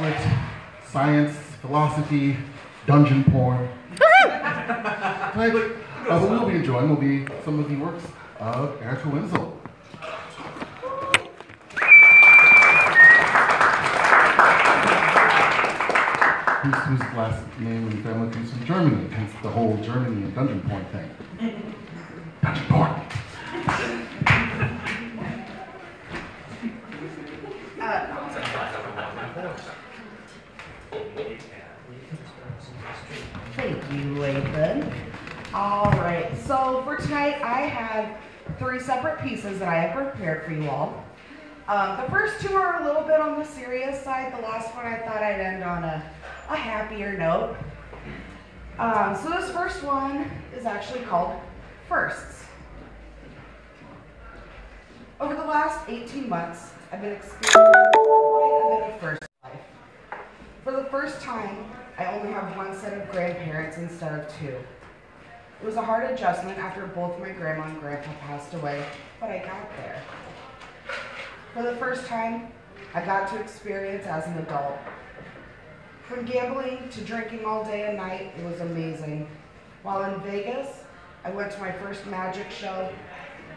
With science, philosophy, dungeon porn. Right, but what we'll be enjoying will be some of the works of Erica Wenzel. Whose last name and family comes from Germany, hence the whole Germany and dungeon porn thing. Dungeon porn. Thank you, Lathan. All right, so for tonight, I have 3 separate pieces that I have prepared for you all. The first 2 are a little bit on the serious side. The last one I thought I'd end on a happier note. So this first one is actually called Firsts. Over the last 18 months, I've been experiencing quite a bit of first life. For the first time, I only have 1 set of grandparents instead of 2. It was a hard adjustment after both my grandma and grandpa passed away, but I got there. For the first time, I got to experience as an adult. From gambling to drinking all day and night, it was amazing. While in Vegas, I went to my first magic show.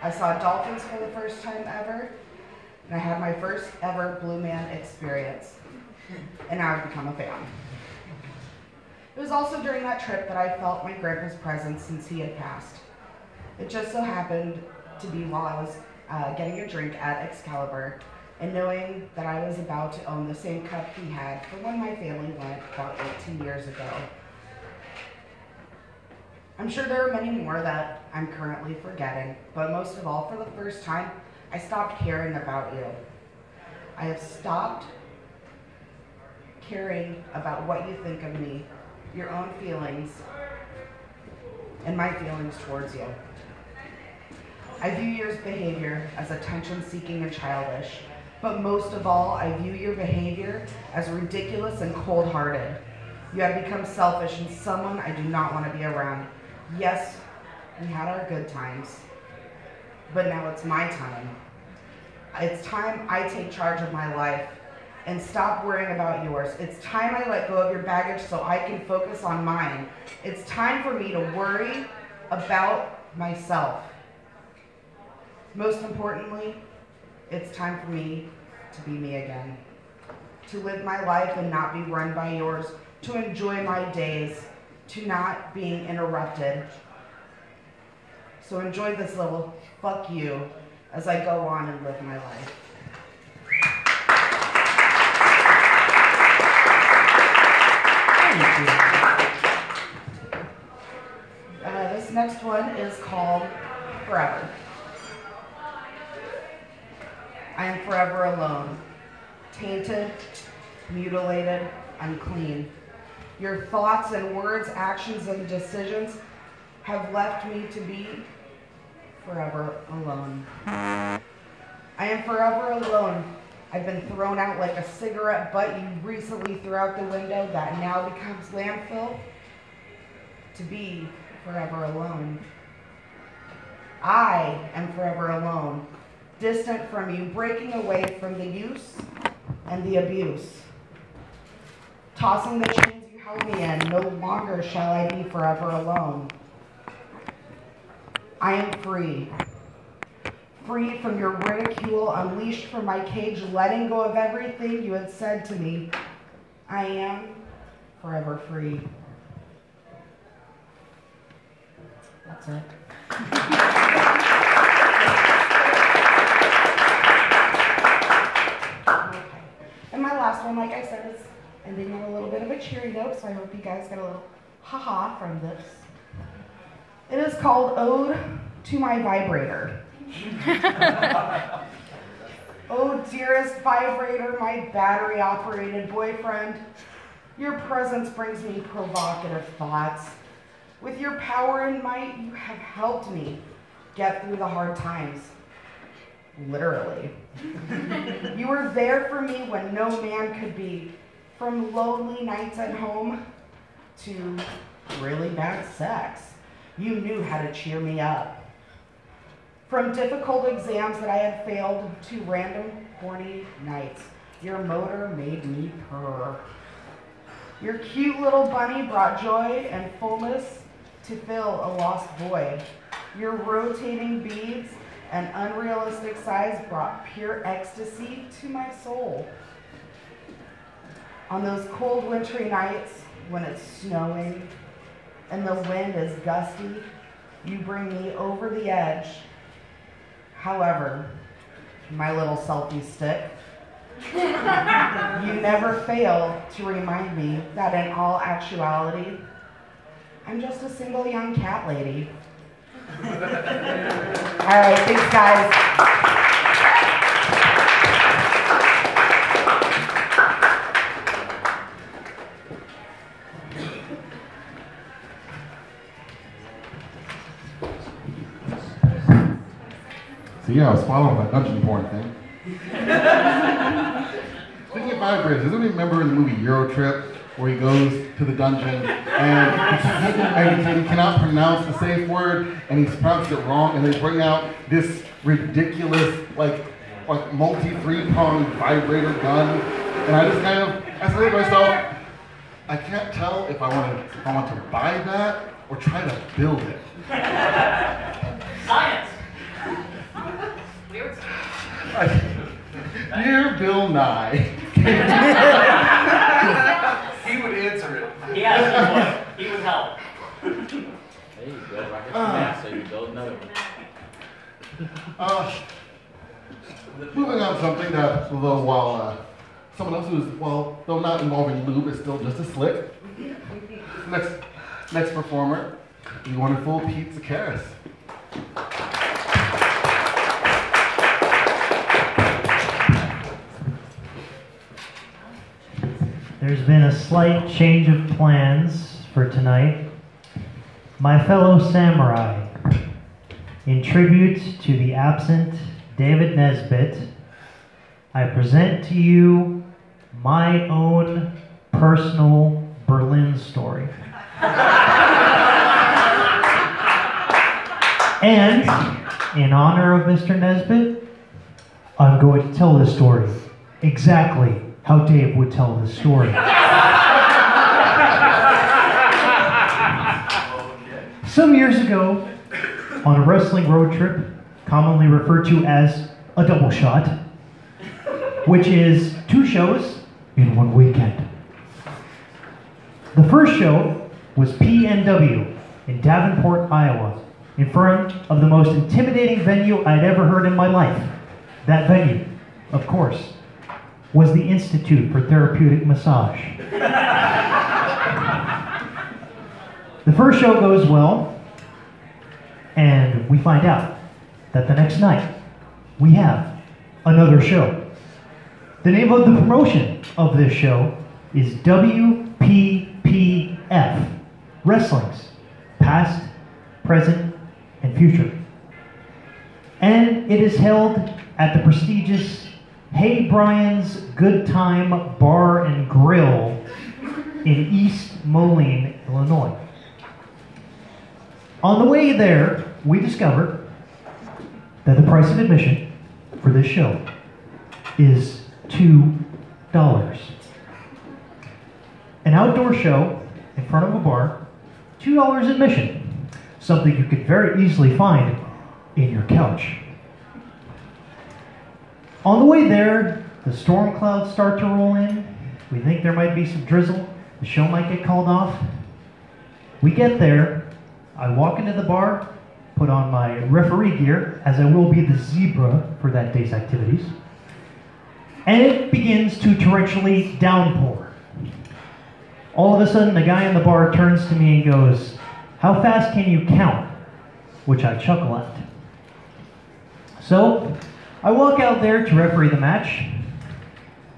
I saw dolphins for the first time ever, and I had my first ever Blue Man experience. And now I've become a fan. It was also during that trip that I felt my grandpa's presence since he had passed. It just so happened to be while I was getting a drink at Excalibur, and knowing that I was about to own the same cup he had for when my family went about 18 years ago. I'm sure there are many more that I'm currently forgetting, but most of all, for the first time, I stopped caring about you. I have stopped caring about what you think of me, your own feelings, and my feelings towards you. I view your behavior as attention-seeking and childish, but most of all, I view your behavior as ridiculous and cold-hearted. You have become selfish and someone I do not want to be around. Yes, we had our good times, but now it's my time. It's time I take charge of my life and stop worrying about yours. It's time I let go of your baggage so I can focus on mine. It's time for me to worry about myself. Most importantly, it's time for me to be me again. To live my life and not be run by yours. To enjoy my days. To not being interrupted. So enjoy this little fuck you as I go on and live my life. This next one is called Forever. I am forever alone, tainted, mutilated, unclean. Your thoughts and words, actions and decisions have left me to be forever alone. I am forever alone. I've been thrown out like a cigarette butt you recently threw out the window that now becomes landfill to be forever alone. I am forever alone, distant from you, breaking away from the use and the abuse. Tossing the chains you held me in, no longer shall I be forever alone. I am free. Free from your ridicule, unleashed from my cage, letting go of everything you had said to me. I am forever free. That's it. Okay. And my last one, like I said, is ending on a little bit of a cheery note, so I hope you guys get a little ha-ha from this. It is called Ode to My Vibrator. Oh, dearest vibrator, my battery-operated boyfriend, your presence brings me provocative thoughts. With your power and might, you have helped me get through the hard times. Literally. You were there for me when no man could be. From lonely nights at home to really bad sex, you knew how to cheer me up. From difficult exams that I had failed to random horny nights, Your motor made me purr. Your cute little bunny brought joy and fullness to fill a lost void. Your rotating beads and unrealistic size brought pure ecstasy to my soul. On those cold wintry nights when it's snowing and the wind is gusty, you bring me over the edge. However, my little selfie stick, you never fail to remind me that in all actuality, I'm just a single young cat lady. All right, thanks guys. So yeah, I was following that dungeon porn thing. Speaking of vibrators, does anybody remember in the movie Euro Trip where he goes to the dungeon and he cannot pronounce the safe word and he's pronounced it wrong and they bring out this ridiculous like multi-three-pronged vibrator gun and I just kind of I said to myself, I can't tell if I want to buy that or try to build it. Science. Dear Bill Nye. He would answer it. Yes, he would help. There you go. Rocket NASA, so you build another one. Moving on to something that, although while someone else who's, well, though not involving lube, is still just as slick. Next performer, the wonderful Pete Zakaris. There's been a slight change of plans for tonight. My fellow samurai, in tribute to the absent David Nesbitt, I present to you my own personal Berlin story. And in honor of Mr. Nesbitt, I'm going to tell this story exactly how Dave would tell this story. Some years ago, on a wrestling road trip, commonly referred to as a double shot, which is 2 shows in 1 weekend. The first show was PNW in Davenport, Iowa, in front of the most intimidating venue I'd ever heard in my life. That venue, of course, was the Institute for Therapeutic Massage. The first show goes well, and we find out that the next night we have another show. The name of the promotion of this show is WPPF, Wrestling's Past, Present, and Future. And it is held at the prestigious Hey Brian's Good Time Bar and Grill in East Moline, Illinois. On the way there, we discovered that the price of admission for this show is $2. An outdoor show in front of a bar, $2 admission, something you could very easily find in your couch. On the way there, the storm clouds start to roll in. We think there might be some drizzle. The show might get called off. We get there. I walk into the bar, put on my referee gear, as I will be the zebra for that day's activities. And it begins to torrentially downpour. All of a sudden, the guy in the bar turns to me and goes, "How fast can you count?" Which I chuckle at. So, I walk out there to referee the match,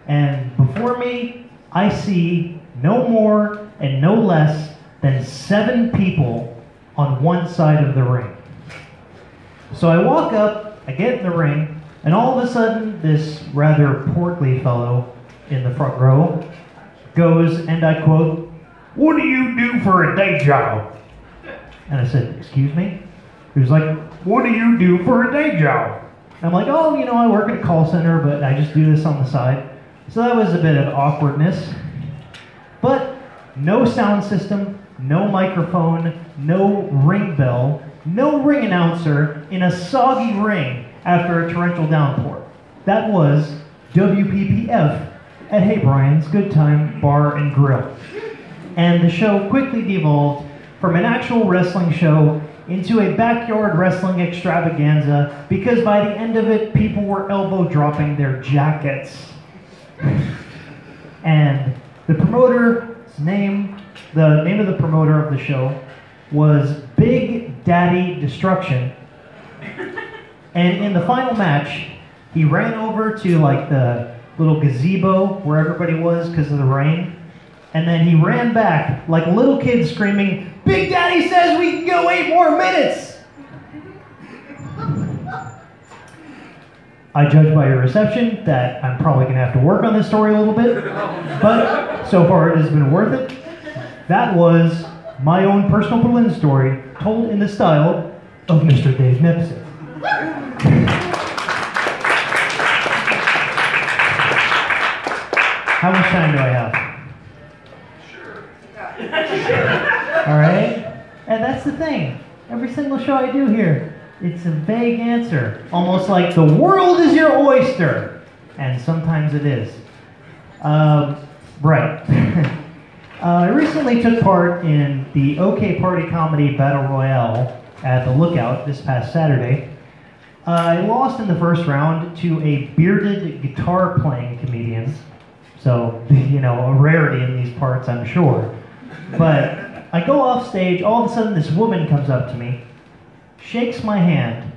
and before me, I see no more and no less than 7 people on one side of the ring. So I walk up, I get in the ring, and all of a sudden, this rather portly fellow in the front row goes, and I quote, "What do you do for a day job?" And I said, "Excuse me?" He was like, "What do you do for a day job?" I'm like, "Oh, I work at a call center, but I just do this on the side." So that was a bit of awkwardness. But no sound system, no microphone, no ring bell, no ring announcer in a soggy ring after a torrential downpour. That was WPPF at Hey Brian's Good Time Bar and Grill. And the show quickly devolved from an actual wrestling show into a backyard wrestling extravaganza because by the end of it, people were elbow dropping their jackets. And the promoter's name, the name of the promoter of the show was Big Daddy Destruction. And in the final match, he ran over to like the little gazebo where everybody was because of the rain. And then he ran back like a little kid screaming, "Big Daddy says we can go 8 more minutes!" I judge by your reception that I'm probably going to have to work on this story a little bit. But so far it has been worth it. That was my own personal Berlin story told in the style of Mr. Dave Nipson. How much time do I have? All right? And that's the thing. Every single show I do here, it's a vague answer. Almost like the world is your oyster. And sometimes it is. Right. I recently took part in the OK Party Comedy Battle Royale at the Lookout this past Saturday. I lost in the first round to a bearded guitar-playing comedian. So, you know, a rarity in these parts, I'm sure. But I go off stage, all of a sudden this woman comes up to me, shakes my hand,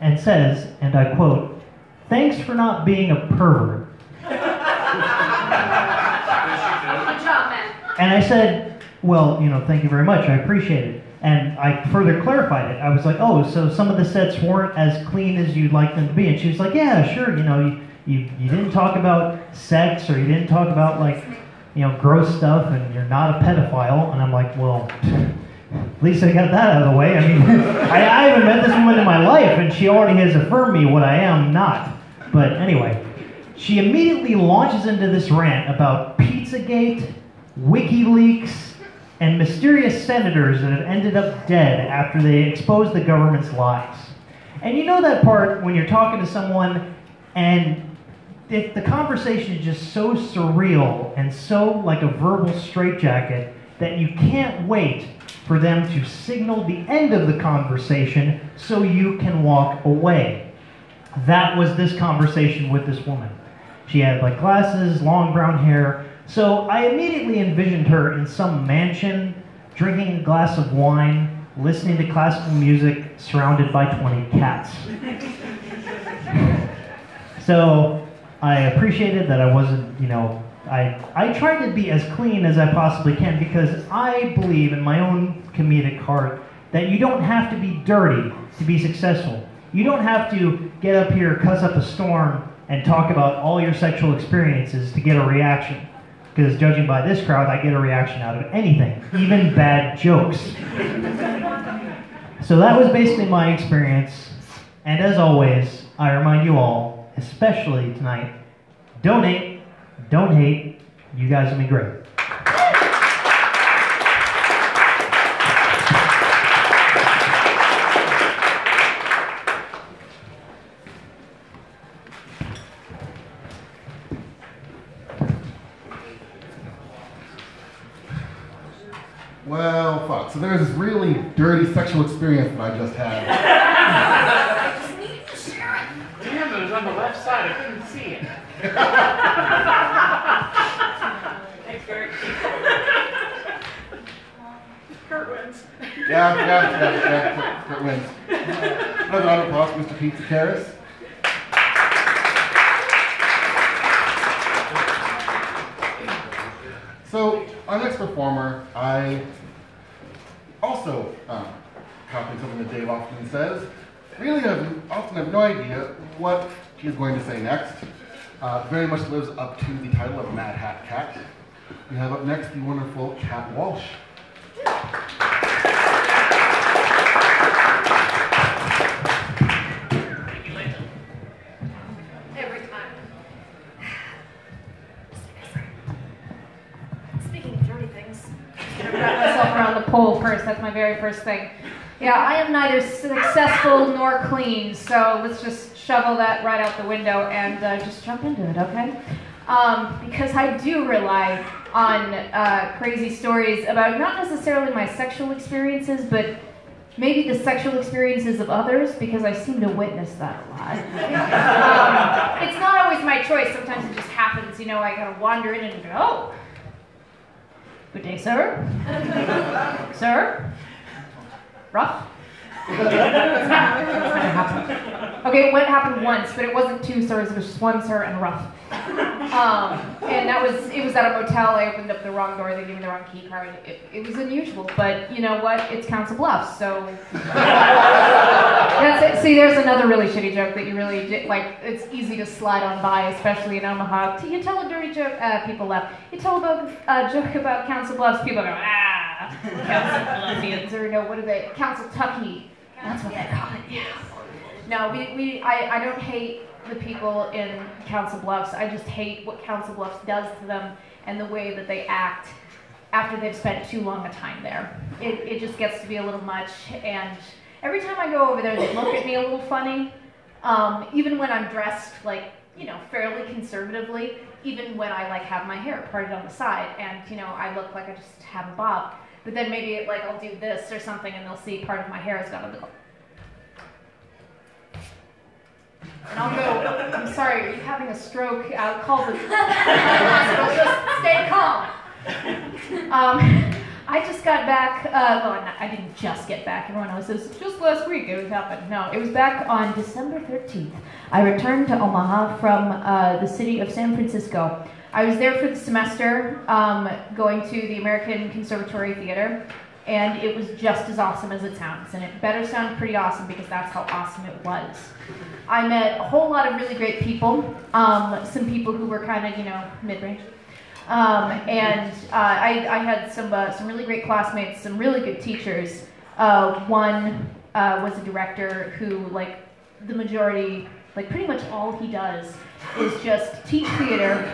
and says, and I quote, "Thanks for not being a pervert." Good job, man. And I said, "Well, you know, thank you very much, I appreciate it." And I further clarified it. I was like, "Oh, so some of the sets weren't as clean as you'd like them to be." And she was like, "Yeah, sure, you know, you didn't talk about sex, or you didn't talk about, like, you know, gross stuff, and you're not a pedophile." And I'm like, "Well, at least I got that out of the way. I mean, I haven't met this woman in my life, and she already has affirmed me what I am not." But anyway, she immediately launches into this rant about Pizzagate, WikiLeaks, and mysterious senators that have ended up dead after they exposed the government's lies. And you know that part when you're talking to someone and if the conversation is just so surreal and so like a verbal straitjacket that you can't wait for them to signal the end of the conversation so you can walk away. That was this conversation with this woman. She had like glasses, long brown hair. So I immediately envisioned her in some mansion, drinking a glass of wine, listening to classical music, surrounded by 20 cats. So I appreciated that I wasn't, you know, I tried to be as clean as I possibly can because I believe in my own comedic heart that you don't have to be dirty to be successful. You don't have to get up here, cuss up a storm, and talk about all your sexual experiences to get a reaction. Because judging by this crowd, I get a reaction out of anything, even bad jokes. So that was basically my experience. And as always, I remind you all, especially tonight, donate, don't hate. You guys will be great. Well, fuck. So there's this really dirty sexual experience that I just had. Damn, it was on the left side. I couldn't see it. Thanks, Kurt. Kurt wins. Yeah, Kurt wins. Another round of applause for Mr. Pizza Karras. So, our next performer, I also copied something that Dave often says. Really often have no idea what he's going to say next. Very much lives up to the title of Mad Hat Cat. We have up next the wonderful Cat Walsh. Every time. poll first. That's my very first thing. Yeah, I am neither successful nor clean, so let's just shovel that right out the window and just jump into it, okay? Because I do rely on crazy stories about not necessarily my sexual experiences, but maybe the sexual experiences of others, because I seem to witness that a lot. It's not always my choice. Sometimes it just happens. You know, I gotta wander in and go, oh, good day, sir. Sir? Rough? Okay, it happened once, but it wasn't two sirs, it was just one sir and rough. And it was at a motel. I opened up the wrong door, they gave me the wrong key card. It was unusual, but you know what? It's Council Bluffs, so that's it. See, there's another really shitty joke that you really, like, it's easy to slide on by, especially in Omaha. You tell a dirty joke, people laugh. You tell a joke about Council Bluffs, people go, ah, Council Bluffians, or no, what are they? Council Tucky. That's what they call it, yeah. No, I don't hate the people in Council Bluffs. I just hate what Council Bluffs does to them and the way that they act after they've spent too long a time there. It just gets to be a little much, and every time I go over there, they look at me a little funny. Even when I'm dressed, like, you know, fairly conservatively, even when I, like, have my hair parted on the side, and, you know, I look like I just have a bob. But then maybe, like, I'll do this or something, and they'll see part of my hair has gone, and they'll go, and I'll go, I'm sorry, are you having a stroke? I'll call the hospital, just stay calm. I just got back, I didn't just get back. Everyone always says, just last week it happened. No, it was back on December 13th. I returned to Omaha from the city of San Francisco. I was there for the semester, going to the American Conservatory Theater, and it was just as awesome as it sounds, and it better sound pretty awesome because that's how awesome it was. I met a whole lot of really great people, some people who were kind of, you know, mid-range, and I had some really great classmates, some really good teachers. One was a director who, like, the majority, like pretty much all he does is just teach theater,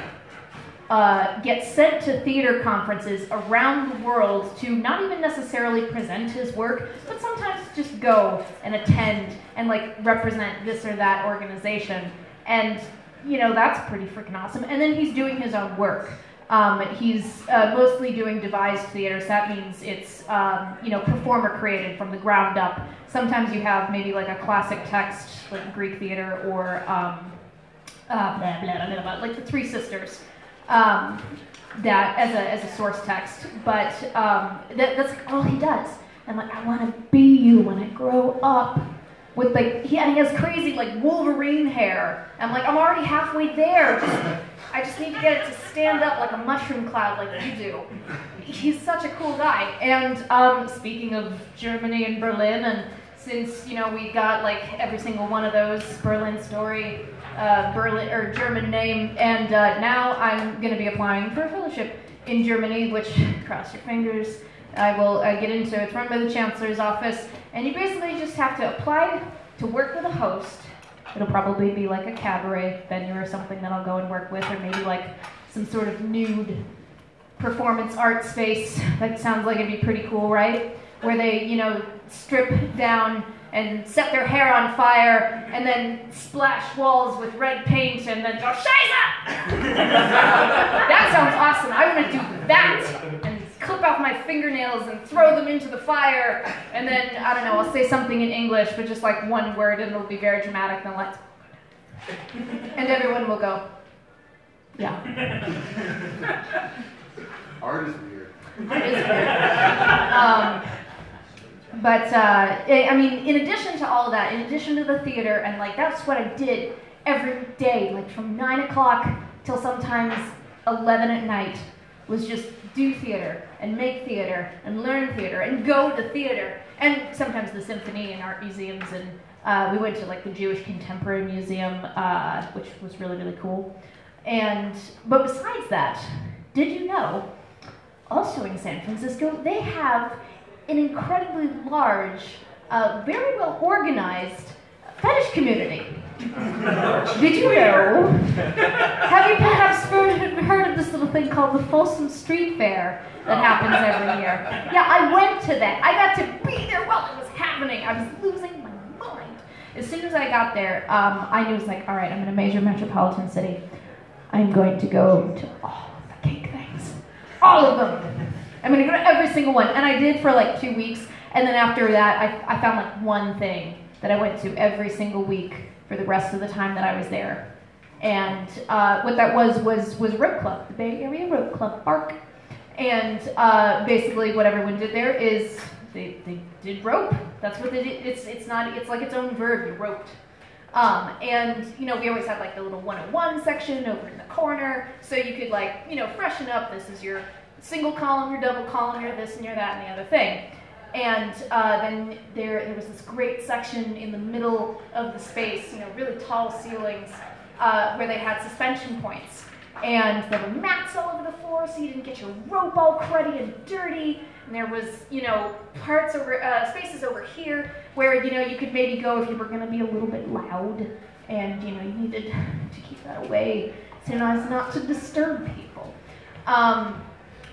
get sent to theater conferences around the world to not even necessarily present his work, but sometimes just go and attend and, like, represent this or that organization. And, you know, that's pretty freaking awesome. And then he's doing his own work. He's mostly doing devised theater, so that means it's, you know, performer created from the ground up. Sometimes you have maybe like a classic text, like Greek theater, or like the Three Sisters. That as a source text, but that's all he does. And, like, I want to be you when I grow up. With, like, he has crazy, like, Wolverine hair. I'm like, I'm already halfway there. I just need to get it to stand up like a mushroom cloud like you do. He's such a cool guy. And speaking of Germany and Berlin, and since, you know, we got, like, every single one of those, Berlin story, Berlin or German name, and now I'm going to be applying for a fellowship in Germany, which, cross your fingers, I will get into. It's run by the Chancellor's office, and you basically just have to apply to work with a host. It'll probably be like a cabaret venue or something that I'll go and work with, or maybe like some sort of nude performance art space. That sounds like it'd be pretty cool, right? Where they, you know, strip down and set their hair on fire, and then splash walls with red paint, and then go, Scheiße! That sounds awesome. I want to do that, and clip off my fingernails and throw them into the fire, and then, I don't know, I'll say something in English, but just like one word, and it'll be very dramatic, and let's, and everyone will go, yeah. Art is weird. Art is weird. But, I mean, in addition to all of that, in addition to the theater, and, like, that's what I did every day, like, from 9 o'clock till sometimes 11 at night, was just do theater, and make theater, and learn theater, and go to theater, and sometimes the symphony and art museums, and we went to, like, the Jewish Contemporary Museum, which was really, really cool. But besides that, did you know, also in San Francisco, they have an incredibly large, very well organized fetish community. Did you know? Have you perhaps heard of this little thing called the Folsom Street Fair that happens every year? Yeah, I went to that. I got to be there while it was happening. I was losing my mind. As soon as I got there, I knew it was like, all right, I'm in a major metropolitan city. I'm going to go to all of the cake things. All of them. I'm going to go to every single one. And I did for like 2 weeks. And then after that, I found like one thing that I went to every single week for the rest of the time that I was there. And what that was Rope Club, the Bay Area Rope Club, BARC. And basically what everyone did there is they did rope. That's what they did. It's like its own verb, you roped. And, you know, we always had like the little 101 section over in the corner, so you could like, you know, freshen up. This is your single column, your double column, your this and your that and the other thing. And then there was this great section in the middle of the space, you know, really tall ceilings, where they had suspension points. And there were mats all over the floor so you didn't get your rope all cruddy and dirty. And there was, you know, parts over, spaces over here where, you know, you could maybe go if you were going to be a little bit loud. And, you know, you needed to keep that away so as not to disturb people.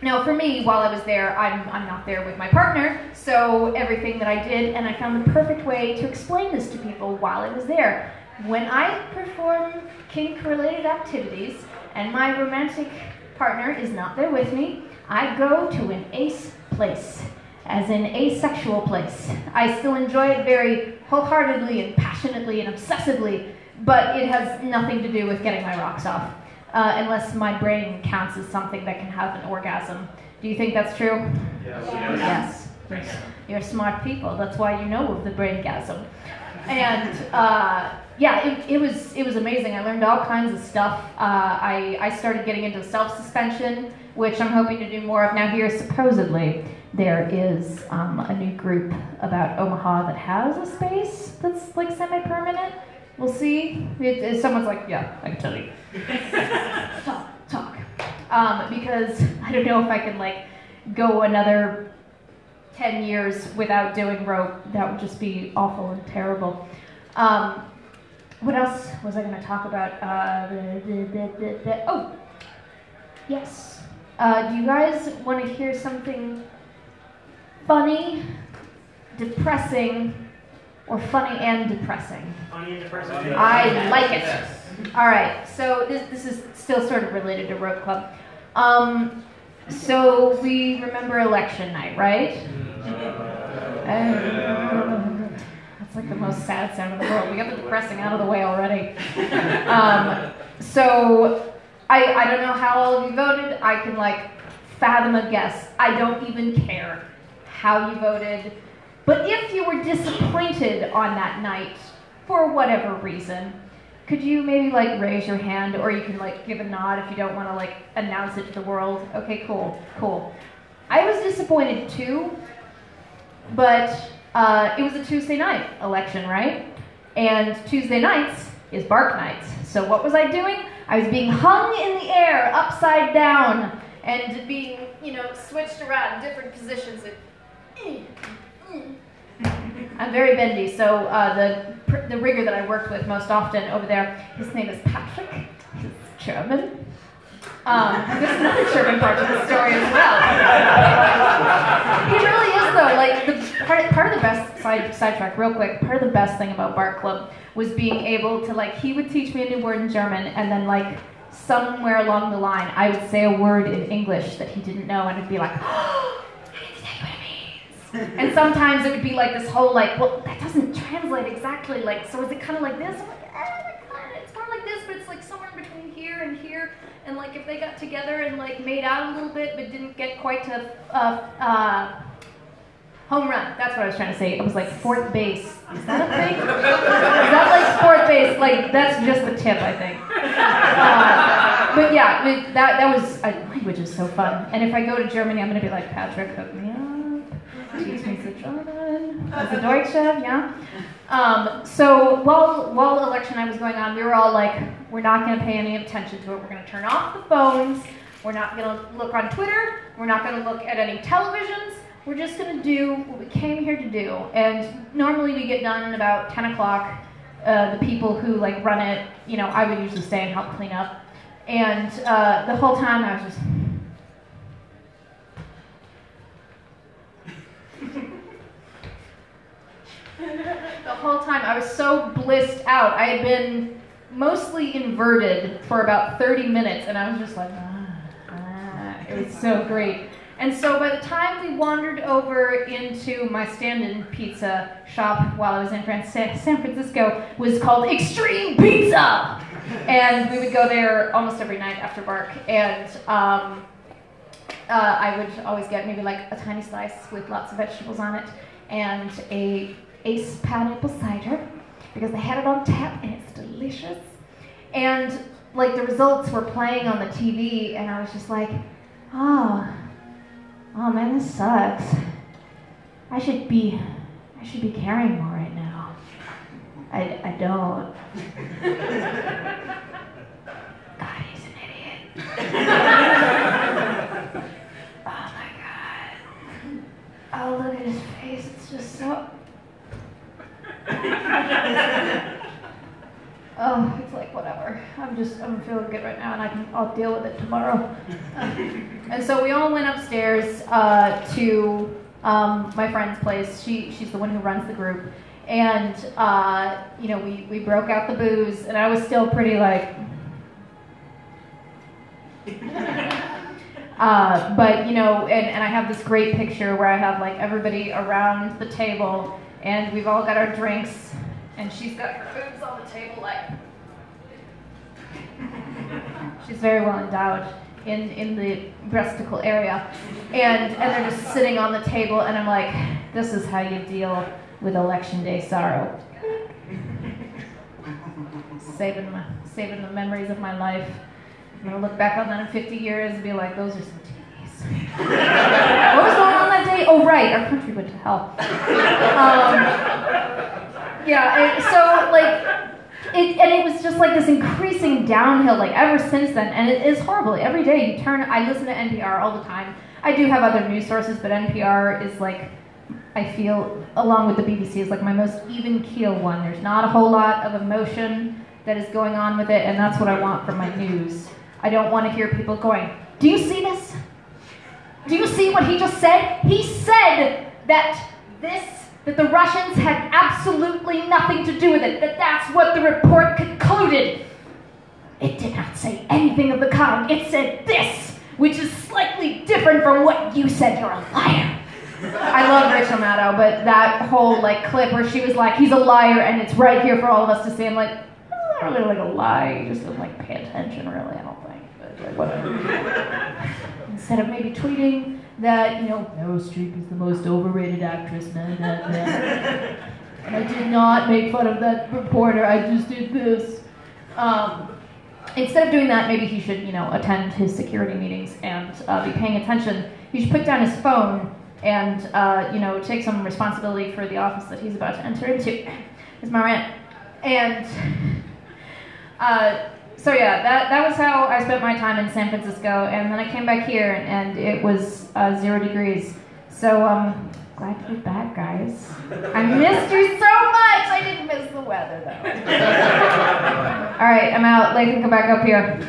Now, for me, while I was there, I'm not there with my partner, so everything that I did, and I found the perfect way to explain this to people while I was there. When I perform kink-related activities, and my romantic partner is not there with me, I go to an ace place, as in asexual place. I still enjoy it very wholeheartedly and passionately and obsessively, but it has nothing to do with getting my rocks off. Unless my brain counts as something that can have an orgasm. Do you think that's true? Yes. You're smart people. That's why you know of the braingasm. And yeah, it was amazing. I learned all kinds of stuff. I started getting into self-suspension, which I'm hoping to do more of. Now here, supposedly, there is a new group about Omaha that has a space that's like semi-permanent. We'll see. Someone's like, yeah, I can tell you. Talk. Because I don't know if I can like go another 10 years without doing rope. That would just be awful and terrible. What else was I going to talk about? Oh, yes. Do you guys want to hear something funny, depressing, or funny and depressing? Funny and depressing. I like it. All right, so this is still sort of related to Rope Club. So we remember election night, right? That's like the most sad sound in the world. We got the depressing out of the way already. So I don't know how all of you voted. I can like fathom a guess. I don't even care how you voted. But if you were disappointed on that night, for whatever reason, could you maybe like raise your hand, or you can like give a nod if you don't want to like announce it to the world? Okay, cool. I was disappointed too, but it was a Tuesday night election, right? And Tuesday nights is BARC nights. So what was I doing? I was being hung in the air, upside down, and being, you know, switched around in different positions. I'm very bendy, so the rigger that I worked with most often over there, his name is Patrick. He's German. There's another German part to the story as well. He really is, though. Like the part of the best sidetrack, real quick. Part of the best thing about BARC Club was being able to like he would teach me a new word in German, and then like somewhere along the line, I would say a word in English that he didn't know, and it'd be like, oh, I need to tell you what it means. And sometimes it would be like this whole like, well, that doesn't translate exactly. Like, so is it kind of like this? I'm like, it's more like this, but it's like somewhere in between here and here. And like if they got together and like made out a little bit, but didn't get quite to home run. That's what I was trying to say. It was like fourth base. Is that a thing? Is that like fourth base? Like that's just the tip, I think. But yeah, that was language is so fun. And if I go to Germany, I'm gonna be like, Patrick, hook me up. Teach me the German. The Deutsche, yeah. So while election night was going on, we were all like, we're not going to pay any attention to it. We're going to turn off the phones. We're not going to look on Twitter. We're not going to look at any televisions. We're just going to do what we came here to do. And normally we get done about 10 o'clock the people who like run it, you know, I would usually stay and help clean up. And the whole time I was just. The whole time I was so blissed out. I had been mostly inverted for about 30 minutes, and I was just like, it was so great. And so by the time we wandered over into my stand-in pizza shop while I was in San Francisco, was called Extreme Pizza, and we would go there almost every night after work. And I would always get maybe like a tiny slice with lots of vegetables on it, and a Ace pineapple cider, because they had it on tap and it's delicious. And like the results were playing on the TV, and I was just like, oh man, this sucks. I should be carrying more right now. I don't. God, he's an idiot. Oh my God. Oh, look at his face. It's just so. Oh, it's like whatever. I'm feeling good right now, and I'll deal with it tomorrow. And so we all went upstairs to my friend's place. She's the one who runs the group, and you know, we broke out the booze, and I was still pretty like. But you know, and I have this great picture where I have like everybody around the table. And we've all got our drinks, and she's got her boobs on the table like. She's very well endowed in the breasticle area. And they're just sitting on the table, and I'm like, this is how you deal with election day sorrow. Saving the memories of my life. I'm gonna look back on that in 50 years and be like, those are some titties. What was going on that day? Oh right, our country went to hell. So like, it was just like this increasing downhill, like ever since then, and it is horrible. Every day you turn, I listen to NPR all the time. I do have other news sources, but NPR is like, I feel, along with the BBC, is like my most even keel one. There's not a whole lot of emotion that is going on with it, and that's what I want from my news. I don't want to hear people going, do you see this? Do you see what he just said? He said that the Russians had absolutely nothing to do with it, that's what the report concluded. It did not say anything of the kind. It said this, which is slightly different from what you said. You're a liar. I love Rachel Maddow, but that whole like clip where she was like, he's a liar and it's right here for all of us to see. I'm like, not really like a lie. You just don't like pay attention, really. I don't think. But like, whatever. Instead of maybe tweeting that, you know, Meryl Streep is the most overrated actress, and I did not make fun of that reporter. I just did this. Instead of doing that, maybe he should, you know, attend his security meetings and be paying attention. He should put down his phone and, you know, take some responsibility for the office that he's about to enter into. Is my rant. And so yeah, that was how I spent my time in San Francisco, and then I came back here, and it was 0 degrees. So glad to be back, guys. I missed you so much. I didn't miss the weather though. All right, I'm out. Lathan, come back up here.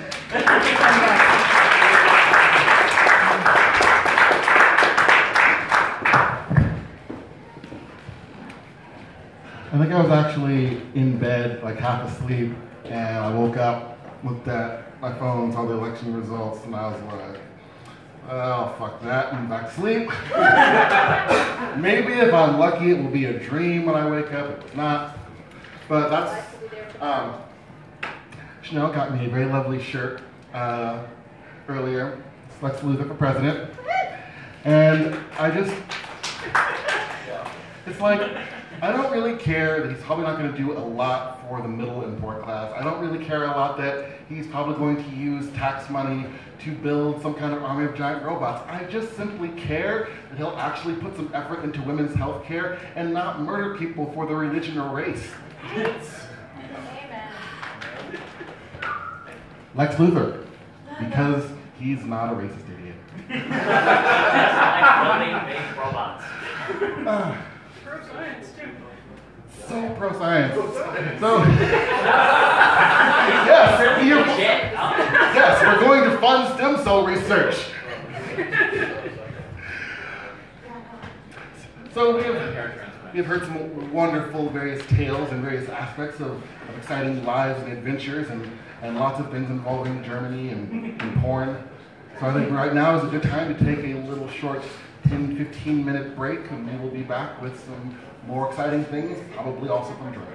I think I was actually in bed, like half asleep, and I woke up, looked at my phone, saw the election results, and I was like, oh, fuck that, and back to sleep. Maybe if I'm lucky, it will be a dream when I wake up. It was not. But that's, Chanel got me a very lovely shirt earlier. It's Lex Luthor for president. And I just, it's like, I don't really care that he's probably not going to do a lot for the middle and poor class. I don't really care a lot that he's probably going to use tax money to build some kind of army of giant robots. I just simply care that he'll actually put some effort into women's health care and not murder people for their religion or race. Amen. Lex Luthor, because he's not a racist idiot. Like building big robots. True science, too. So pro-science. So, yes, Shit. yes, we're going to fund stem cell research. So we have heard some wonderful various tales and various aspects of exciting lives and adventures and lots of things involving Germany and porn. So I think right now is a good time to take a little short 10-15 minute break, and we will be back with some more exciting things, probably also from Germany.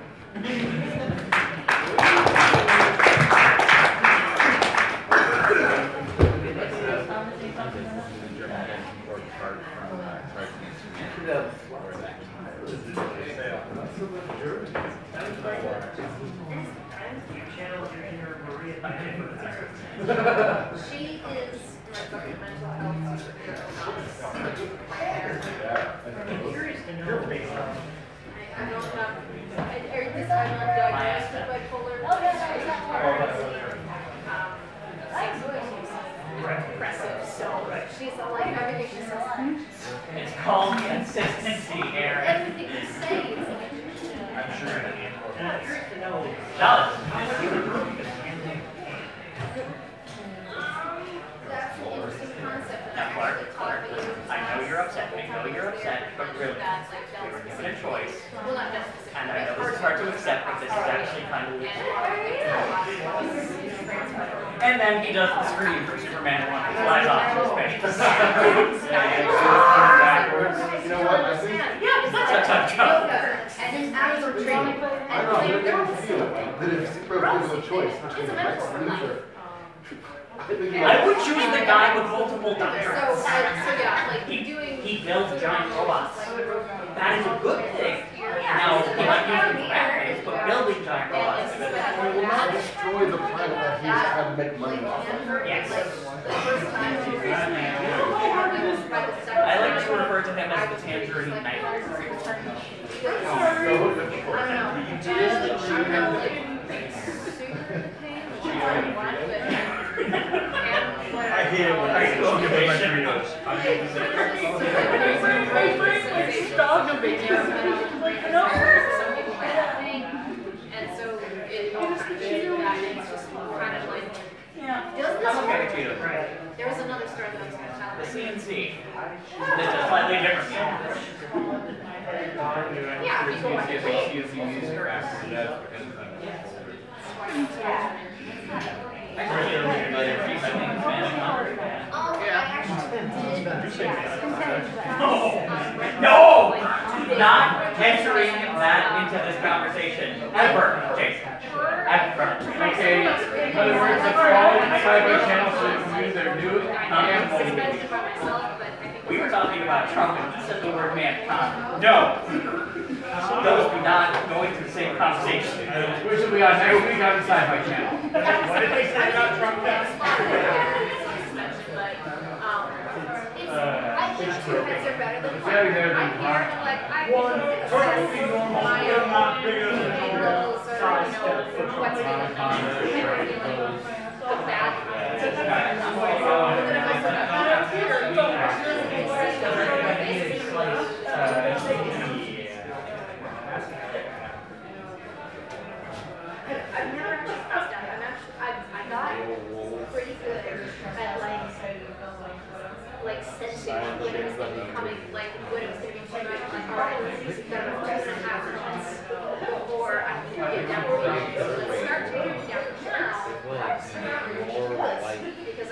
She is my mental health I don't have, I'm not diagnosed with bipolar. Depressive, so she's like everything she says. It's called consistency, Aaron. Everything you say is like, I'm sure it does. that's an interesting concept. Now, Clark, I know you're upset, but really, you're given a choice, Well, not necessarily. and I know this is hard to accept, but this is actually kind of And then he does the scream from Superman 1 and flies off into space. Backwards. You know what? I think That's a tough job. And it's absolute training. I know I feel that if Super gives a choice between the next future, I would choose the guy with multiple So doctorates. yeah, like doing. He builds giant robots. That is a good thing. Now, he might use them for bad things, but building giant robots is a good thing. we will not destroy the planet that he's trying to make money off of. Yes. The first time I like to refer to him as the Tangerine Knight. I hate it when I give it my Doritos. And so it all kind of it's just kind of like, I'm okay with Cheetos. there was another story that I was going to tell. The CNC. This is slightly different. Yeah, people want to I really don't think about it. I think it's man. No! Not entering that into this conversation. Ever, Jason. Ever. Okay, in other words, it's all inside my channel so they can use their nude and mobile. expensive by myself, but I think We were talking about Trump and he said the word mankind. No. Those do not go into the same conversation. Which will be on next week on the Sci-Fi channel. What did they say about Trump? I think two heads are better than one. Very better than I'm here to like, I One, can perfectly normal, my still own not bigger than angles or, what's in the bad. I've never actually passed out. I got pretty good at like sensing when it was becoming like when it was going to be too much. Like, all right, this is going to happen, or I can get down to so let's start taking down now. Because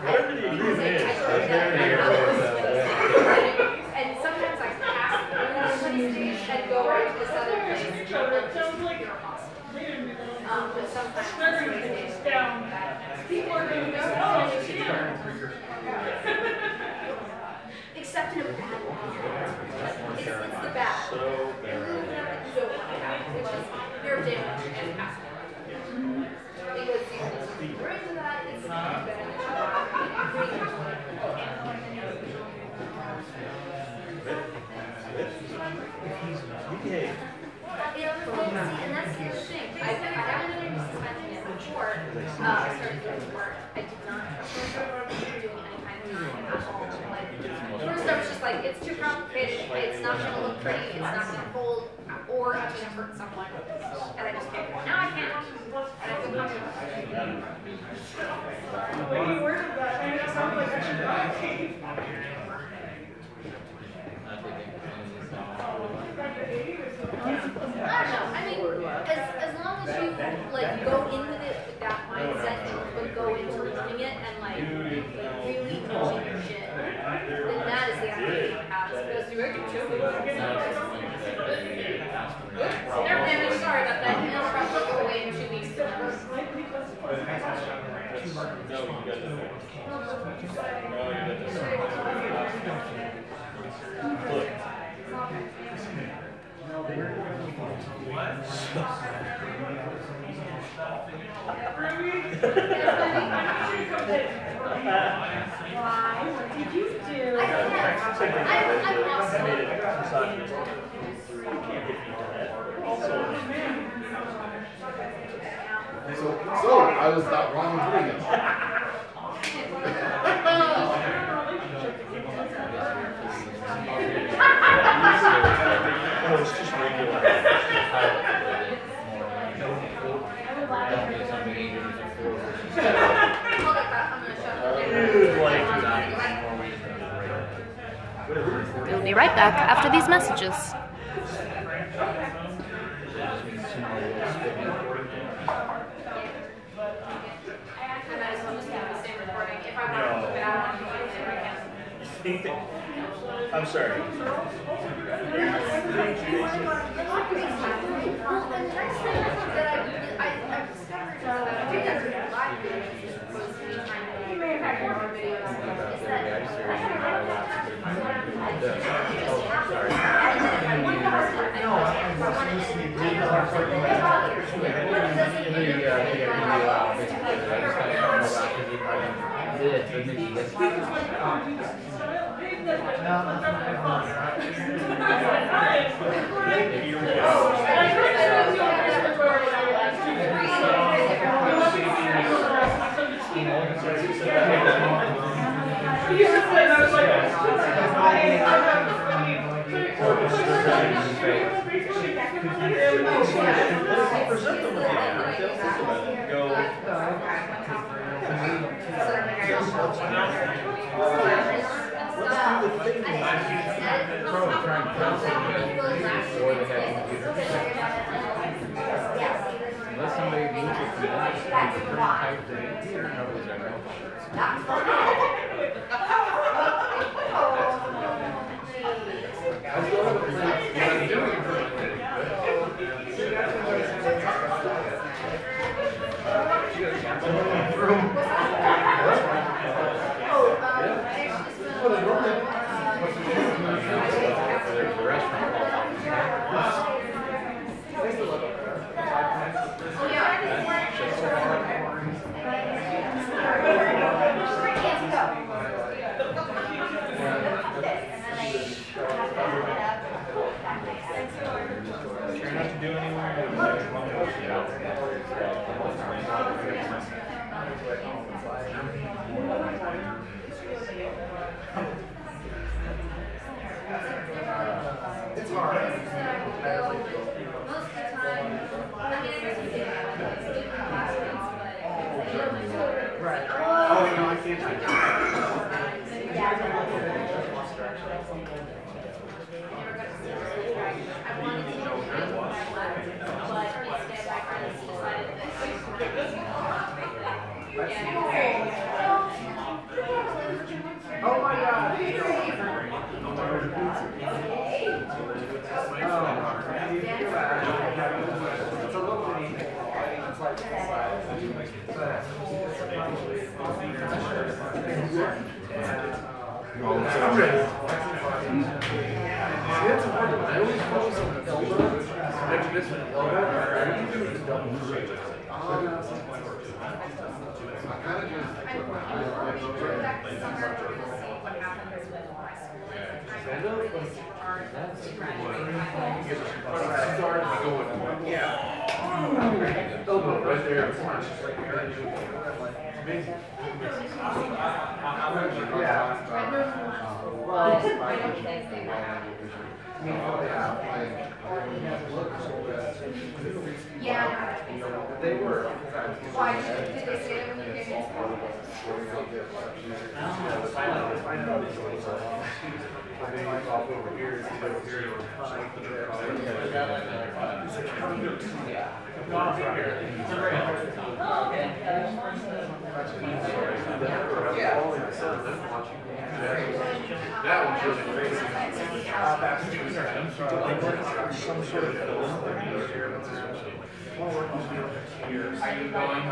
Whatever the agreement is, and sometimes I pass through the stage and go right to this other place. But sometimes people are going to go, except in a bad way. It's the bad. Which is nerve damage and passive. Because you are into that, it's better and that's the other thing. I haven't been into suspension yet before I started doing work. I did not doing any kind of time at all. Like, first I was just like, it's too complicated, it's not going to look pretty, it's not going to hold or I'm gonna hurt someone, and I just pick one. Now I can't. And I feel comfortable. When you worded that, I mean, it sounds like I should I don't know. I mean, as long as you like go in with it with that mindset and go into learning it and like really knowing your shit, then that is the activity to have. As opposed to I can chill with Never mind. Sorry about that. And I'll probably go away in 2 weeks. What did you do? I'm awesome. So I was not wrong in doing it. Oh, it's just regular. We'll be right back after these messages. I'm sorry. Unless somebody moves it from that type to here, nobody's ever It's hard. Oh, no, I can't. Oh my God. I'm ready. Elbow right there. Yeah. They were. Why did they say that when you get in? That one's really crazy. Some sort of Are you going?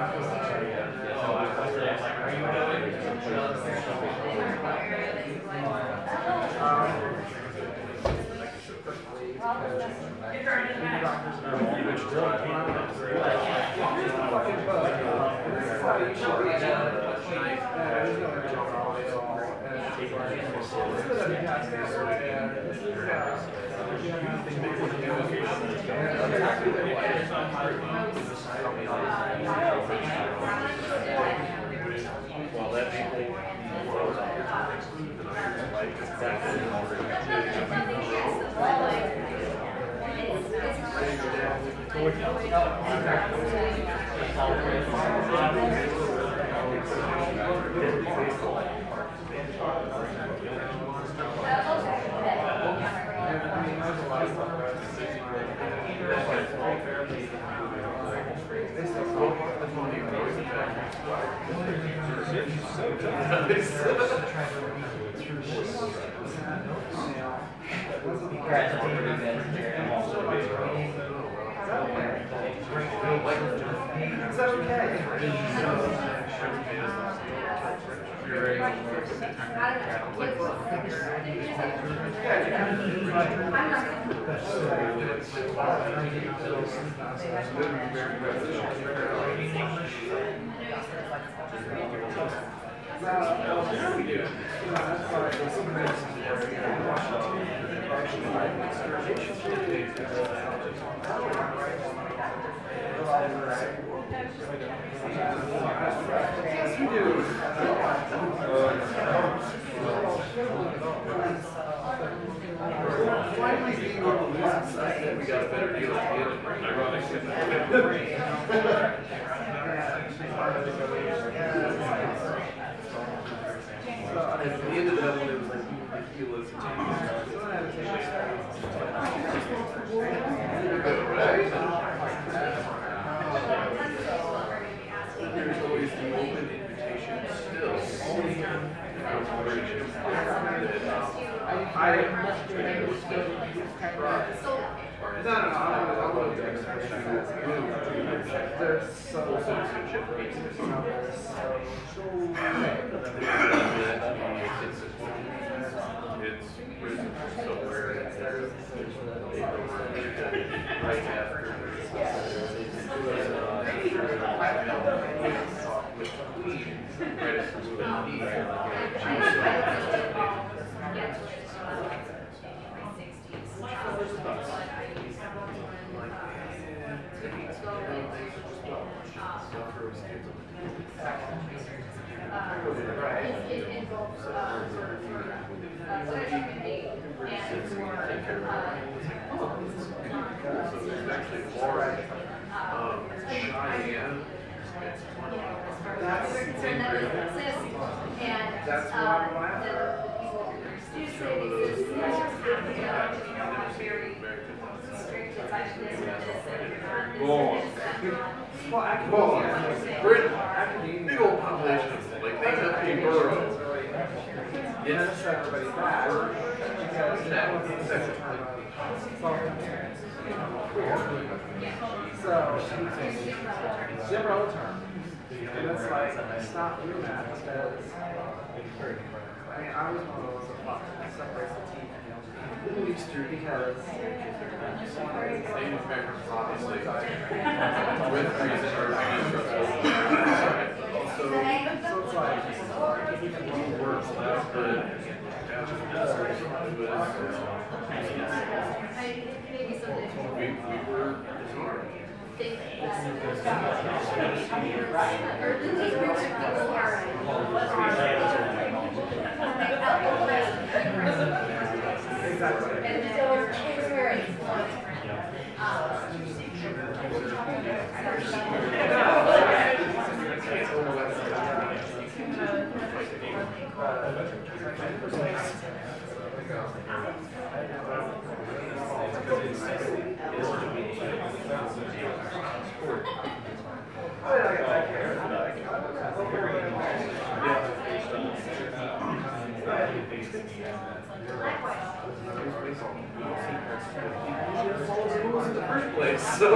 Well, that people we got a better deal at the end, ironically. At the end of that one, it was like ridiculous. There's always the open invitation still. There's so citizenship rates. It's risen so rare. Right after with Queen, right after It involves sort of community and more so there's actually more Cheyenne. that's and the people do say this is very strict inside this and We're in big old population of like they have a borough. Yes, everybody back. So, zero term. And it's like, stop doing that because, I mean, I was one of those that separates the team from the Easter because Same with members, obviously. With reason or so it's like, even worse, that's good. maybe someday. We were disarmed. Or these groups of people are exactly. and then In the first place, so.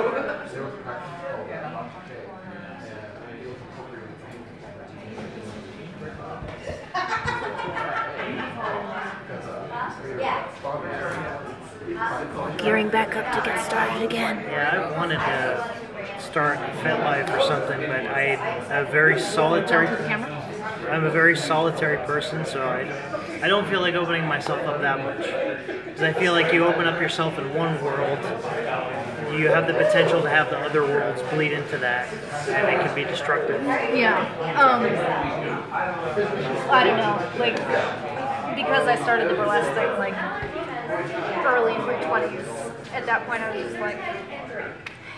Gearing back up to get started again. Yeah, I wanted to start FetLife or something, but I'm a very solitary. I'm a very solitary person, so I don't feel like opening myself up that much. Because I feel like you open up yourself in one world, you have the potential to have the other worlds bleed into that, and it can be destructive. Yeah. I don't know. Like, because I started the burlesque thing like early in my 20s. At that point, I was just like,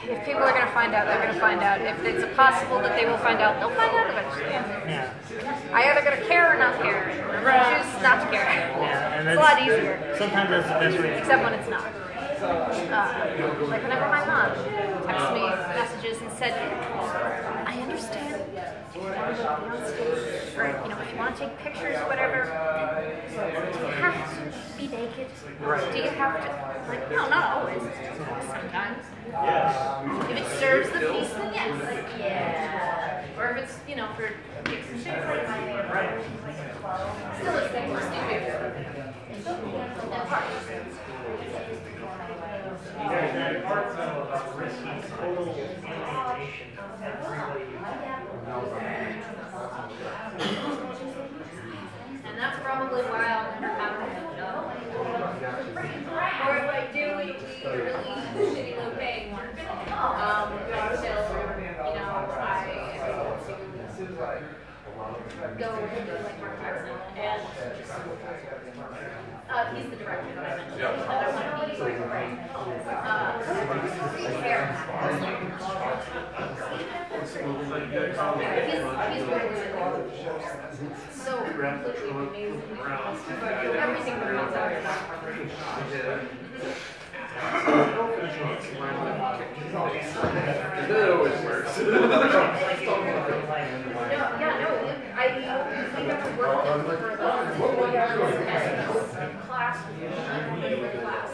if people are going to find out, they're going to find out. If it's possible that they will find out, they'll find out eventually. Yeah. I either going to care or not care. I'm going to choose not to care. Yeah, and it's a lot easier. Sometimes that's the best way. Except when it's not. Like whenever my mom texts me messages and said, I understand everybody on stage, or if you want to take pictures or whatever, do you have to be naked? Right. Do you have to? Like, no, not always. Sometimes. If it serves the piece, then yes. Yeah. Or if it's, for pics and shit. Still, it's like we're stupid. That part. There's that part of risky total alienation of everybody. And that's probably why I'll never have a job. Or if I do, it'll be really shitty low paying work. Until, I go and do like Mark Jackson and he's the director that I mentioned. And I want to be he's really so completely amazing. Everything that comes out of that. That always works. We have to work for the class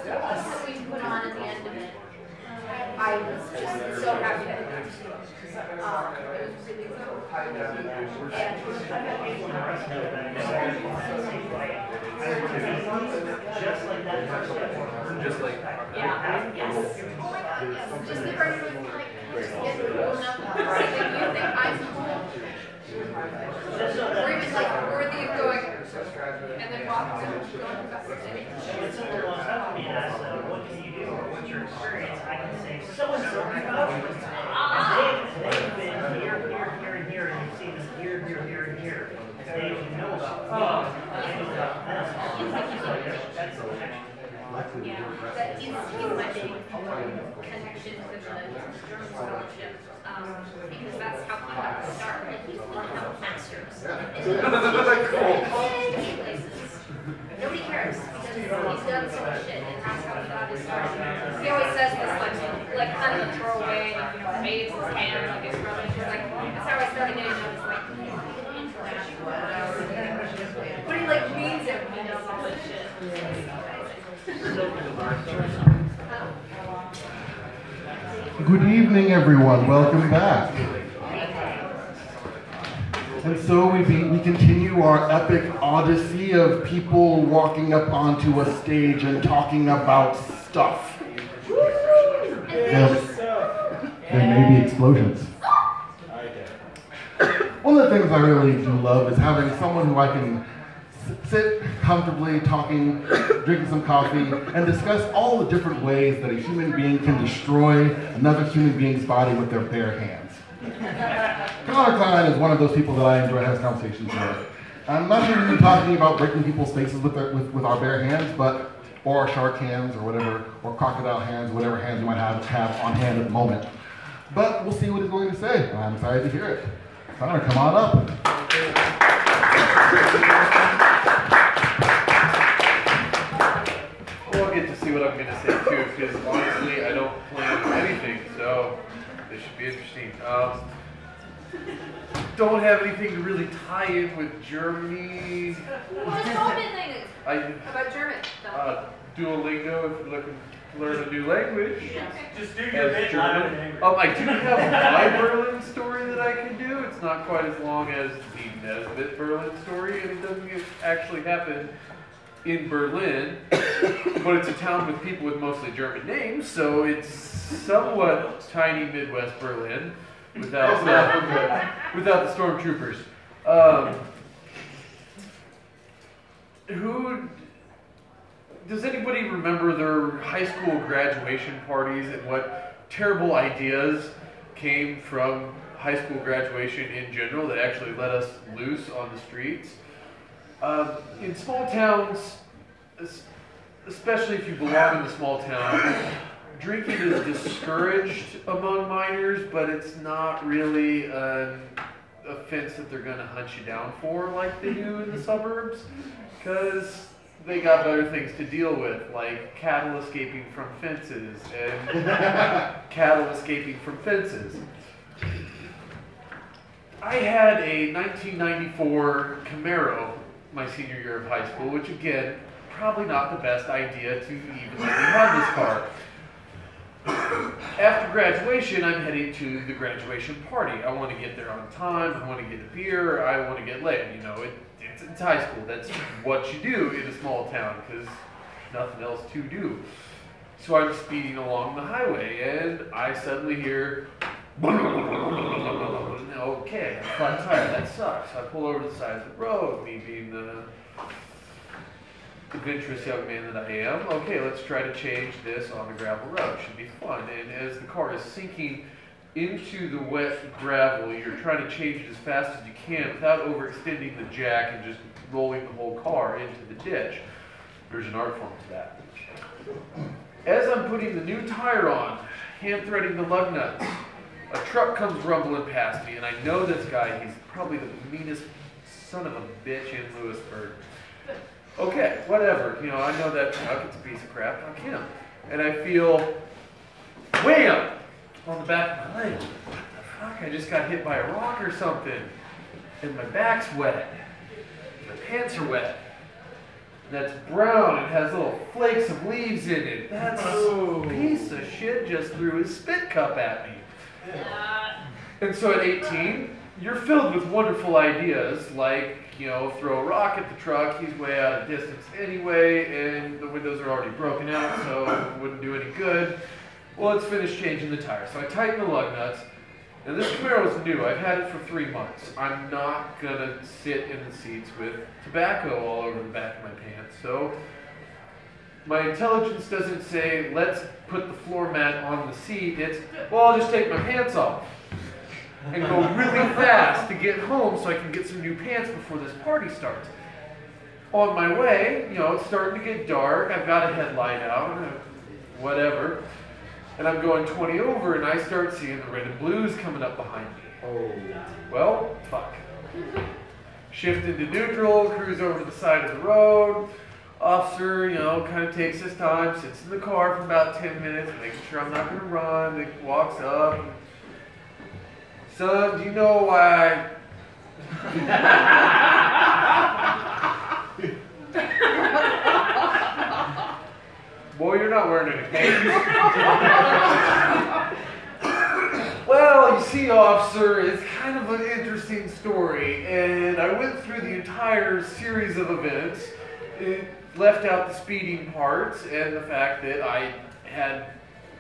that we put on at the end of it. I was just so happy that it was really cool. Just like yeah, yes. Oh my god, yes. Just the person get cool enough so that you think I'm cool. Or even worthy of going and then walking down going back to the city. When someone walks up to me and asks, what can you do? What's your experience? I can say, so-and-so, they've been here, and here, and you've seen them here, and here. They know about me. They know about them. That's the connection. Yeah, he's my big connection to the German scholarship, because that's how he got to start. Like, he's become a master's. Nobody cares, because he's done so much shit, and that's how he got his start. He always says this, like kind of a throwaway, waves his hand, like it's rubbing. He's like, that's how I started getting noticed, like, international. But he, means it when he knows all this shit. Good evening, everyone. Welcome back. And so we continue our epic odyssey of people walking up onto a stage and talking about stuff. Yes. There may be explosions. One of the things I really do love is having someone who I can sit comfortably talking, drinking some coffee, and discuss all the different ways that a human being can destroy another human being's body with their bare hands. Connor Klein is one of those people that I enjoy having conversations with. I'm not even talking about breaking people's faces with our bare hands, or our shark hands, or whatever, or crocodile hands, whatever hands you might have on hand at the moment. But we'll see what he's going to say, and I'm excited to hear it. Connor, come on up. I'm gonna say too, because honestly, I don't plan anything, so this should be interesting. Don't have anything to really tie in with Germany. Well, let's go with things about German. Duolingo, if you're looking to learn a new language. Just do your bit. German. I do have my Berlin story that I can do. It's not quite as long as the Nesbitt Berlin story, and it doesn't actually happen in Berlin, but it's a town with people with mostly German names, so it's somewhat tiny Midwest Berlin without the stormtroopers. Does anybody remember their high school graduation parties and what terrible ideas came from high school graduation in general that actually let us loose on the streets? In small towns, especially if you belong in a small town, drinking is discouraged among minors, but it's not really an offense that they're going to hunt you down for like they do in the suburbs, because they got better things to deal with, like cattle escaping from fences and cattle escaping from fences. I had a 1994 Camaro my senior year of high school, which again, probably not the best idea to even let me have this car. After graduation, I'm heading to the graduation party. I want to get there on time, I want to get a beer, I want to get laid. You know, it's high school. That's what you do in a small town, because nothing else to do. So I'm speeding along the highway, and I suddenly hear, okay, I'm flat tire, that sucks. I pull over to the side of the road, me being the adventurous young man that I am. Okay, let's try to change this on the gravel road. Should be fun. And as the car is sinking into the wet gravel, you're trying to change it as fast as you can without overextending the jack and just rolling the whole car into the ditch. There's an art form to that. As I'm putting the new tire on, hand threading the lug nuts, a truck comes rumbling past me, and I know this guy. He's probably the meanest son of a bitch in Lewisburg. Okay, whatever. You know, I know that truck. It's a piece of crap. Fuck him. And I feel wham on the back of my leg. What the fuck? I just got hit by a rock or something. And my back's wet. My pants are wet. And that's brown. It has little flakes of leaves in it. That piece of shit just threw his spit cup at me. And so at 18, you're filled with wonderful ideas like, you know, throw a rock at the truck, he's way out of distance anyway, and the windows are already broken out, so it wouldn't do any good. Well, let's finish changing the tires. So I tighten the lug nuts, and this Camaro is new. I've had it for 3 months. I'm not gonna sit in the seats with tobacco all over the back of my pants, so my intelligence doesn't say, let's put the floor mat on the seat. It's, well, I'll just take my pants off and go really fast to get home so I can get some new pants before this party starts. On my way, you know, it's starting to get dark. I've got a headlight out, whatever. And I'm going 20 over, and I start seeing the red and blues coming up behind me. Oh. Well, fuck. Shift into neutral, cruise over to the side of the road. Officer, you know, kind of takes his time, sits in the car for about 10 minutes, making sure I'm not going to run. He walks up. Son, do you know why? Boy, you're not wearing any pants. Well, you see, officer, it's kind of an interesting story, and I went through the entire series of events. It left out the speeding parts and the fact that I had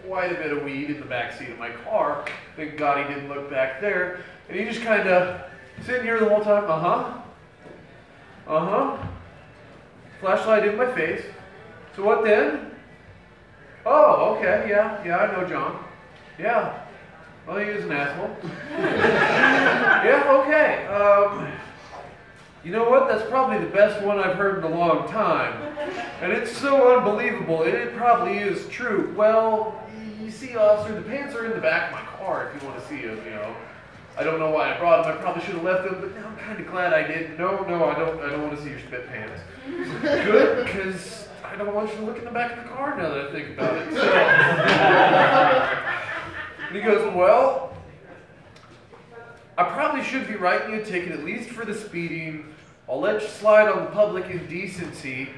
quite a bit of weed in the backseat of my car. Thank God he didn't look back there. And he just kind of sitting here the whole time, flashlight in my face. So what then? Oh, okay, yeah, I know John. Yeah, well, he is an asshole. Yeah, okay. You know what? That's probably the best one I've heard in a long time. And it's so unbelievable, and it probably is true. Well, you see, officer, the pants are in the back of my car if you want to see them, you know. I don't know why I brought them. I probably should have left them, but now I'm kind of glad I did. No, I don't want to see your spit pants. Good, because I don't want you to look in the back of the car now that I think about it. So. And he goes, well, I probably should be writing you a ticket at least for the speeding. I'll let you slide on the public indecency.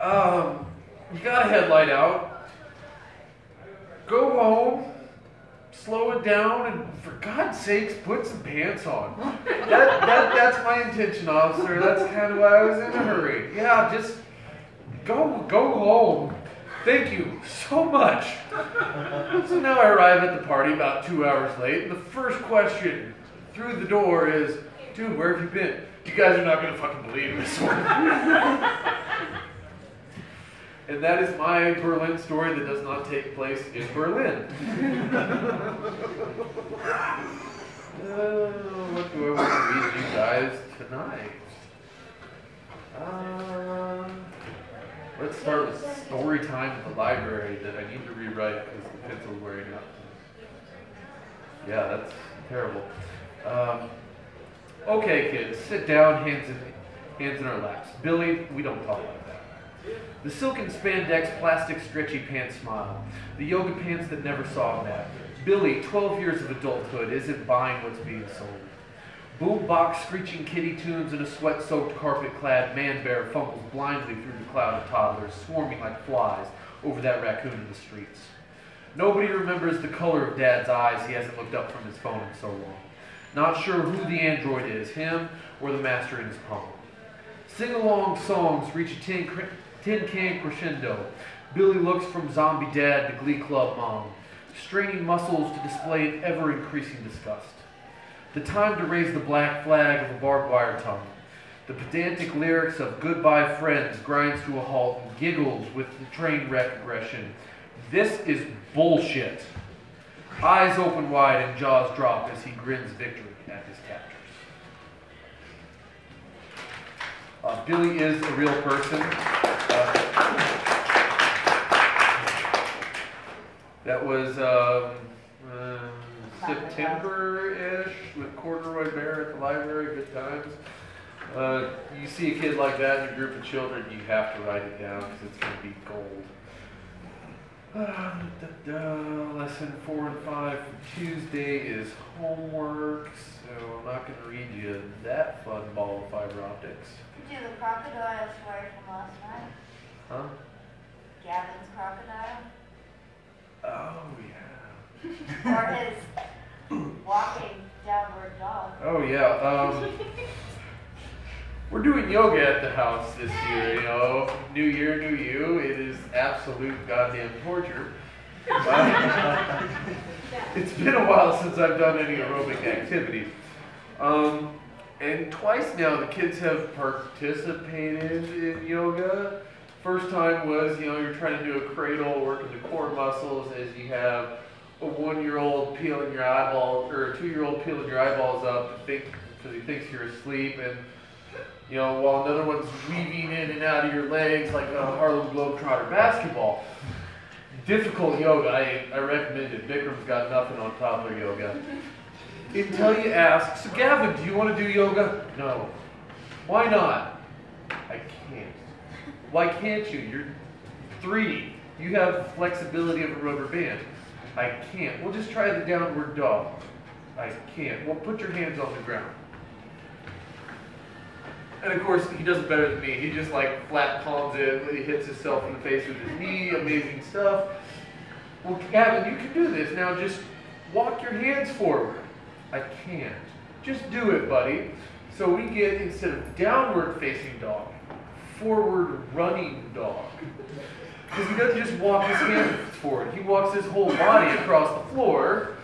You got a headlight out. Go home. Slow it down, and for God's sakes, put some pants on. That's my intention, officer. That's kind of why I was in a hurry. Yeah, just go home. Thank you so much. So now I arrive at the party about 2 hours late, and the first question through the door is, dude, where have you been? You guys are not going to fucking believe this one. And that is my Berlin story that does not take place in Berlin. What do I want to read you guys tonight? Let's start with story time at the library that I need to rewrite because the pencil's wearing out. Yeah, that's terrible. Okay, kids, sit down, hands in our laps. Billy, we don't talk like that. The silken spandex, plastic stretchy pants smile. The yoga pants that never saw a mat. Billy, 12 years of adulthood, isn't buying what's being sold. Boombox screeching kiddie tunes and a sweat-soaked, carpet-clad man-bear fumbles blindly through the cloud of toddlers, swarming like flies over that raccoon in the streets. Nobody remembers the color of Dad's eyes. He hasn't looked up from his phone in so long. Not sure who the android is, him or the master in his palm. Sing-along songs reach a tin can crescendo. Billy looks from zombie dad to glee club mom, straining muscles to display an ever-increasing disgust. The time to raise the black flag of a barbed wire tongue. The pedantic lyrics of Goodbye Friends grinds to a halt and giggles with the train wreck aggression. This is bullshit. Eyes open wide and jaws drop as he grins victory at his captors. Billy is a real person. That was September-ish with Corduroy Bear at the library, good times. You see a kid like that in a group of children, you have to write it down because it's going to be gold. Lesson 4 and 5 for Tuesday is homework, so I'm not going to read you that fun ball of fiber optics. Did you do the crocodile story from last night? Huh? Gavin's crocodile? Oh, yeah. Or his walking downward dog? Oh, yeah. We're doing yoga at the house this year, you know. New year, new you. It is absolute goddamn torture. It's been a while since I've done any aerobic activity. And twice now the kids have participated in yoga. First time was, you know, you're trying to do a cradle, working the core muscles as you have a 1-year-old peeling your eyeballs, or a 2-year-old peeling your eyeballs up because he thinks you're asleep, and you know, while another one's weaving in and out of your legs like a Harlem Globetrotter basketball. Difficult yoga. I recommend it. Bikram's got nothing on toddler yoga. Until you ask, so Gavin, do you want to do yoga? No. Why not? I can't. Why can't you? You're 3. You have flexibility of a rubber band. I can't. Well, just try the downward dog. I can't. Well, put your hands on the ground. And of course, he does it better than me. He just like flat palms it, he hits himself in the face with his knee, amazing stuff. Well, Gavin, you can do this. Now just walk your hands forward. I can't. Just do it, buddy. So we get, instead of downward facing dog, forward running dog. Because he doesn't just walk his hands forward. He walks his whole body across the floor.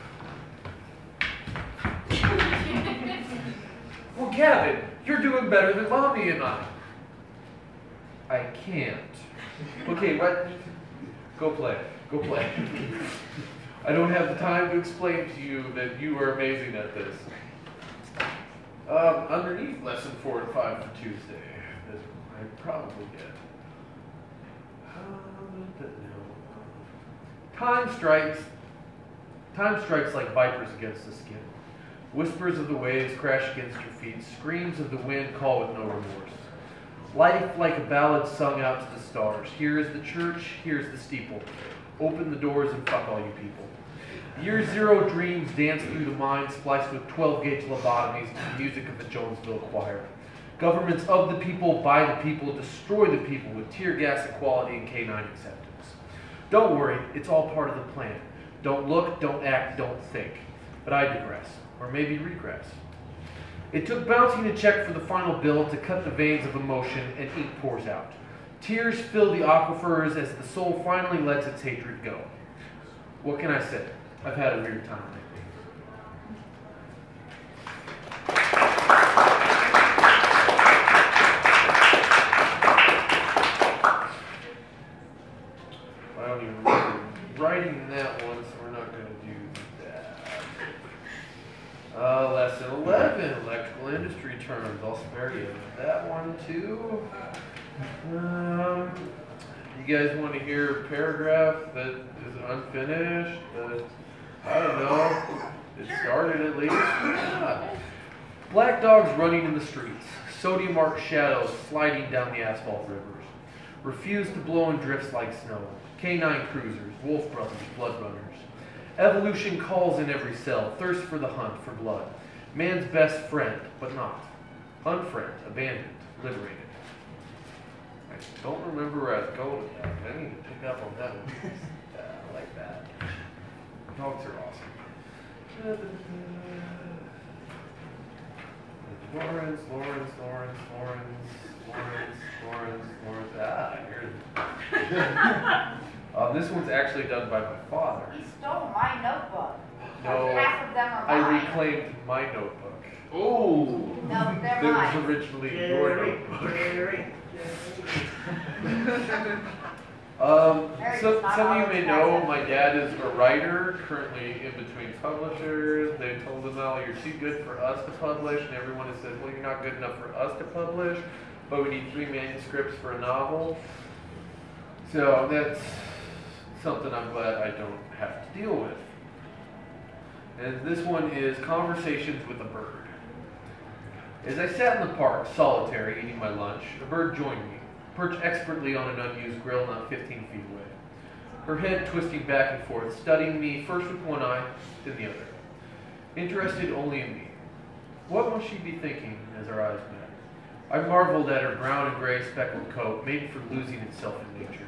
Well, Gavin, you're doing better than Mommy and I. I can't. Okay, what? Go play. Go play. I don't have the time to explain to you that you are amazing at this. Underneath lesson 4 and 5 for Tuesday, that I probably get. Time strikes like vipers against the skin. Whispers of the waves crash against your feet. Screams of the wind call with no remorse. Life like a ballad sung out to the stars. Here is the church, here's the steeple. Open the doors and fuck all you people. Year zero dreams dance through the mind, spliced with 12-gauge lobotomies to the music of the Jonesville Choir. Governments of the people, by the people, destroy the people with tear gas equality and canine acceptance. Don't worry, it's all part of the plan. Don't look, don't act, don't think. But I digress, or maybe regress. It took bouncing a check for the final bill to cut the veins of emotion, and ink pours out. Tears fill the aquifers as the soul finally lets its hatred go. What can I say? I've had a weird time lately. I don't even remember writing that one, so we're not going to do that. Lesson 11, electrical industry terms. I'll spare you that one too. You guys want to hear a paragraph that is unfinished? I don't know. It started at least. Yeah. Black dogs running in the streets. Sodium-marked shadows sliding down the asphalt rivers. Refuse to blow in drifts like snow. Canine cruisers, wolf brothers, blood runners. Evolution calls in every cell. Thirst for the hunt for blood. Man's best friend, but not. Unfriend, abandoned, liberated. I don't remember where I was going with that. I need to pick up on that one. I like that. Dogs are awesome. Lawrence. Ah, here it is. This one's actually done by my father. He stole my notebook. No, Half of them are I mine. reclaimed my notebook. Oh! No, they're That was mine. originally your notebook. Some of you may know my dad is a writer, currently in between publishers. They told him, "Oh, you're too good for us to publish," and everyone has said, "Well, you're not good enough for us to publish, but we need 3 manuscripts for a novel." So that's something I'm glad I don't have to deal with. And this one is Conversations with a Bird. As I sat in the park, solitary, eating my lunch, a bird joined me, perched expertly on an unused grill not 15 feet away. Her head twisting back and forth, studying me first with one eye, then the other. Interested only in me. What must she be thinking as our eyes met? I marveled at her brown and gray speckled coat, made for losing itself in nature.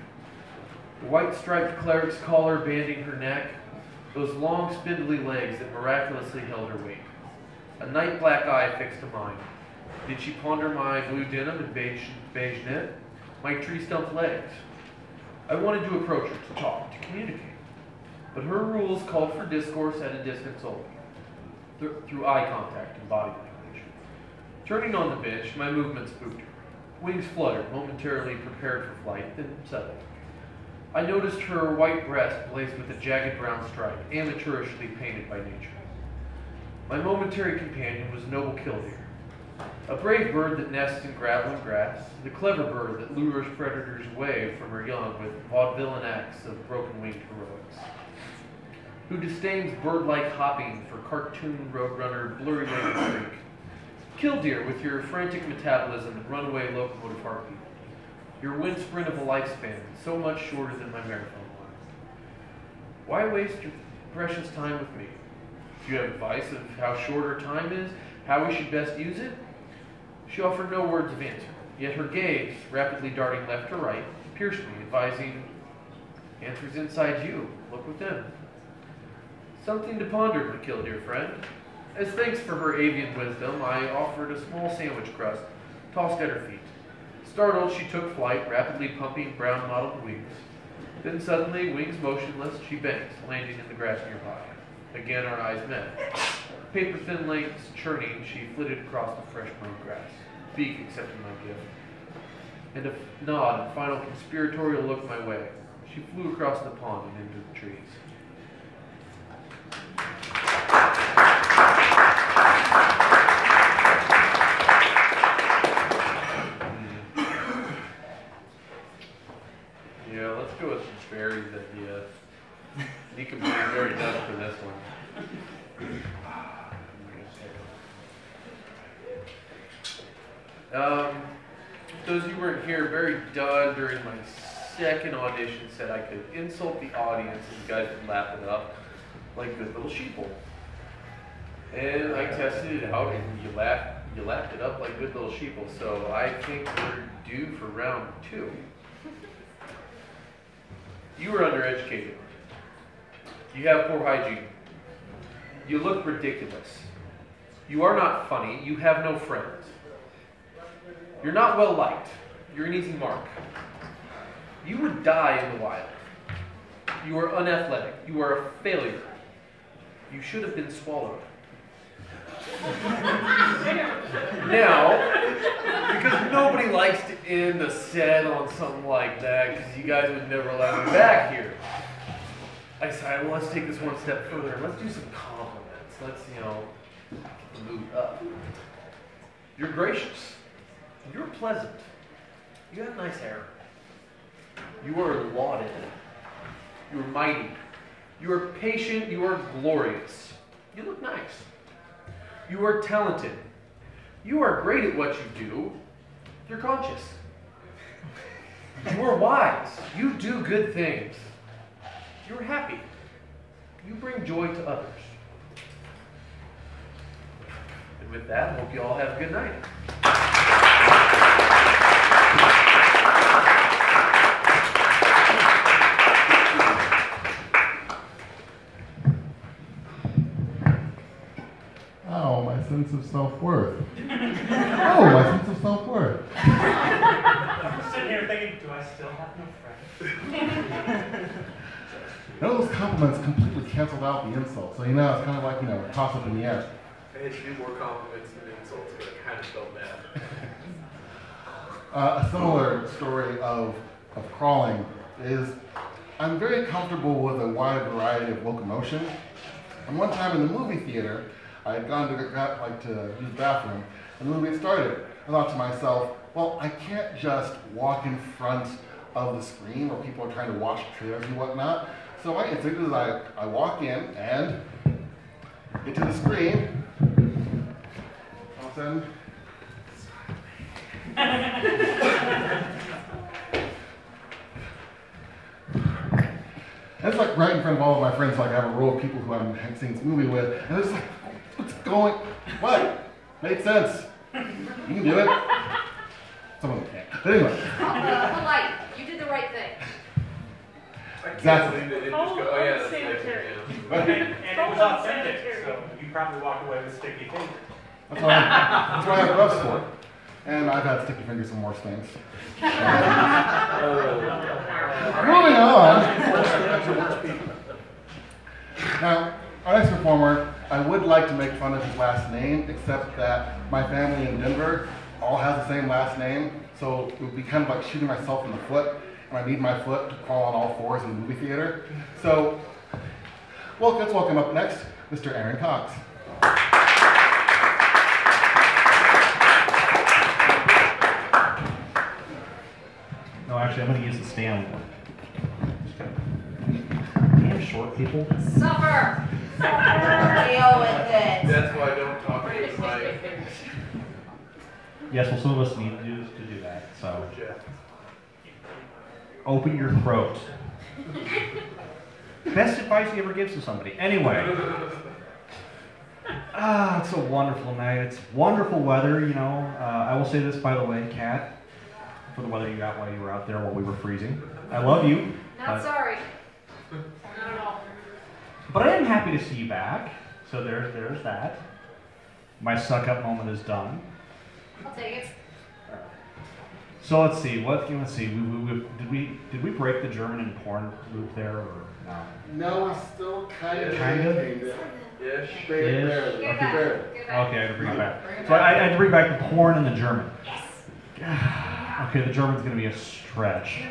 The white striped cleric's collar banding her neck, those long spindly legs that miraculously held her weight. A night black eye fixed to mine. Did she ponder my blue denim and beige knit? My tree-stumped legs? I wanted to approach her, to talk, to communicate. But her rules called for discourse at a distance only, through eye contact and body language. Turning on the bench, my movements spooked her. Wings fluttered, momentarily prepared for flight, then settled. I noticed her white breast blazed with a jagged brown stripe, amateurishly painted by nature. My momentary companion was noble killdeer, a brave bird that nests in gravel and grass, the clever bird that lures predators away from her young with vaudevillian acts of broken-winged heroics, who disdains bird-like hopping for cartoon roadrunner blurry-legged streak. Killdeer with your frantic metabolism and runaway locomotive heartbeat, your wind sprint of a lifespan so much shorter than my marathon one. Why waste your precious time with me? Do you have advice of how short our time is, how we should best use it? She offered no words of answer, yet her gaze, rapidly darting left to right, pierced me, advising, "Answer's inside you. Look within." Something to ponder, my killdeer friend. As thanks for her avian wisdom, I offered a small sandwich crust, tossed at her feet. Startled, she took flight, rapidly pumping brown mottled wings. Then suddenly, wings motionless, she banked, landing in the grass nearby. Again our eyes met. Paper-thin legs churning, she flitted across the fresh-grown grass, beak accepting my gift. And a nod and final conspiratorial look my way. She flew across the pond and into the trees. Yeah, let's go with Barry's idea. He can be very done for this one. those who weren't here, very done during my second audition, said I could insult the audience and you guys would lap it up like good little sheeple. And I tested it out and you lapped it up like good little sheeple. So I think we're due for round 2. You were undereducated. You have poor hygiene. You look ridiculous. You are not funny. You have no friends. You're not well liked. You're an easy mark. You would die in the wild. You are unathletic. You are a failure. You should have been swallowed. Now, because nobody likes to end a set on something like that, because you guys would never allow me back here, I decided, well, let's take this one step further and let's do some compliments. Let's, get the mood up. You're gracious. You're pleasant. You have nice hair. You are lauded. You are mighty. You are patient. You are glorious. You look nice. You are talented. You are great at what you do. You're conscious. You are wise. You do good things. You're happy. You bring joy to others. And with that, I hope you all have a good night. Oh, my sense of self-worth. Oh, my sense of self-worth. I'm sitting here thinking, do I still have no friends? None of those compliments completely canceled out the insult. So, it's kind of like, a toss-up in the air. I had to do more compliments than insults, but I kind of felt bad. A similar story of crawling is I'm very comfortable with a wide variety of locomotion. And one time in the movie theater, I had gone to use the bathroom, and the movie had started. I thought to myself, well, I can't just walk in front of the screen where people are trying to wash trailers and whatnot. So my instinct is I walk in and get to the screen. All of a sudden, it's like right in front of all of my friends. Like I have a row of people who I'm seeing this movie with, and it's like, what's going? What? Made sense. You can do it. Some of them can't. But anyway. Polite. You did the right thing. Exactly. They didn't just go, oh yeah, that's sanitary. And it was authentic, so you probably walked away with sticky fingers. That's why I have gloves for it. And I've had sticky fingers from worse things. Moving on. Now, our next performer, I would like to make fun of his last name, except that my family in Denver all has the same last name, so it would be kind of like shooting myself in the foot, and I need my foot to crawl on all fours in the movie theater. So, well, let's welcome up next, Mr. Aaron Cox. No, actually, I'm going to use the stand one. Damn short people. Suffer! Deal with it. That's why I don't talk to the mic. Yes, well, some of us need to do that, so. Open your throat. Best advice you ever give to somebody. Anyway. It's a wonderful night. It's wonderful weather, I will say this, by the way, Kat, for the weather you got while you were out there while we were freezing. I love you. Not sorry. Not at all. But I am happy to see you back. So there's that. My suck-up moment is done. I'll take it. So let's see. Did we break the German and porn loop there or no? No, we're still kind of. Ish. Barely. Okay, I had to bring it back. So I had to bring back the porn and the German. Yes. Okay, the German's going to be a stretch.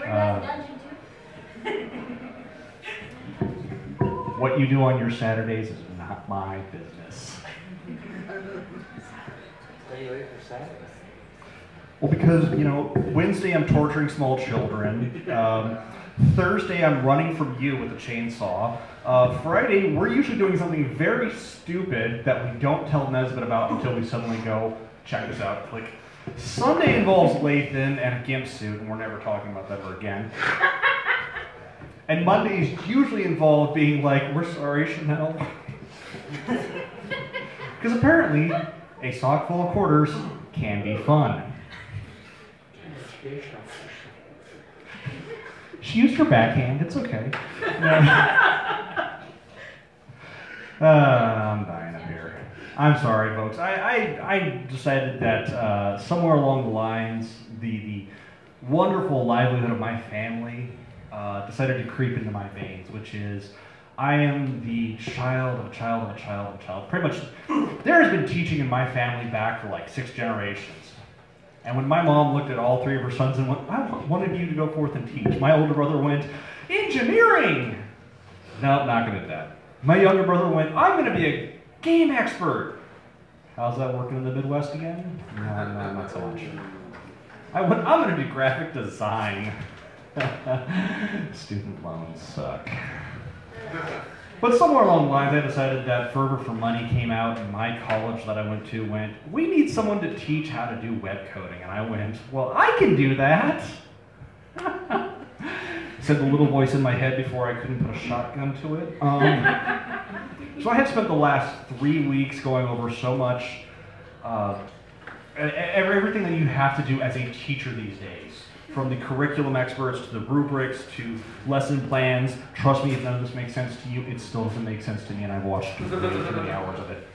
What you do on your Saturdays is not my business. Are you late for Saturday? Well, because, Wednesday I'm torturing small children. Thursday I'm running from you with a chainsaw. Friday we're usually doing something very stupid that we don't tell Nesbitt about until we suddenly go, check this out, click. Sunday involves Lathan and a gimp suit, and we're never talking about that ever again. And Mondays usually involve being like, we're sorry, Chanel. Because apparently, a sock full of quarters can be fun. She used her backhand, it's okay. I'm dying up here. I'm sorry, folks. I decided that somewhere along the lines, the wonderful livelihood of my family decided to creep into my veins, which is I am the child of a child of a child of a child. Pretty much, there has been teaching in my family back for like 6 generations. And when my mom looked at all 3 of her sons and went, I wanted you to go forth and teach, my older brother went, engineering! No, not going to do that. My younger brother went, I'm going to be a game expert. How's that working in the Midwest again? No, not so much. I went, I'm going to do graphic design. Student loans suck. But somewhere along the lines, I decided that Fervor for Money came out, and my college that I went to went, we need someone to teach how to do web coding. And I went, well, I can do that. Said the little voice in my head before I couldn't put a shotgun to it. So I have spent the last 3 weeks going over so much, everything that you have to do as a teacher these days. From the curriculum experts to the rubrics to lesson plans. Trust me, if none of this makes sense to you, it still doesn't make sense to me, and I've watched way too many hours of it.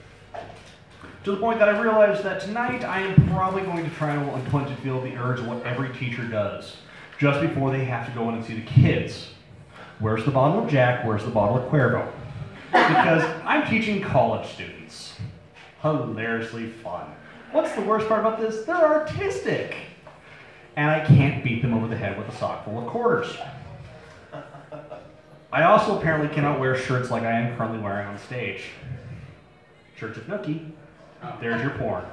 To the point that I realized that tonight I am probably going to try and punch and feel the urge of what every teacher does, just before they have to go in and see the kids. Where's the bottle of Jack? Where's the bottle of Cuervo? Because I'm teaching college students. Hilariously fun. What's the worst part about this? They're artistic. And I can't beat them over the head with a sock full of quarters. I also apparently cannot wear shirts like I am currently wearing on stage. Church of Nookie, there's your porn.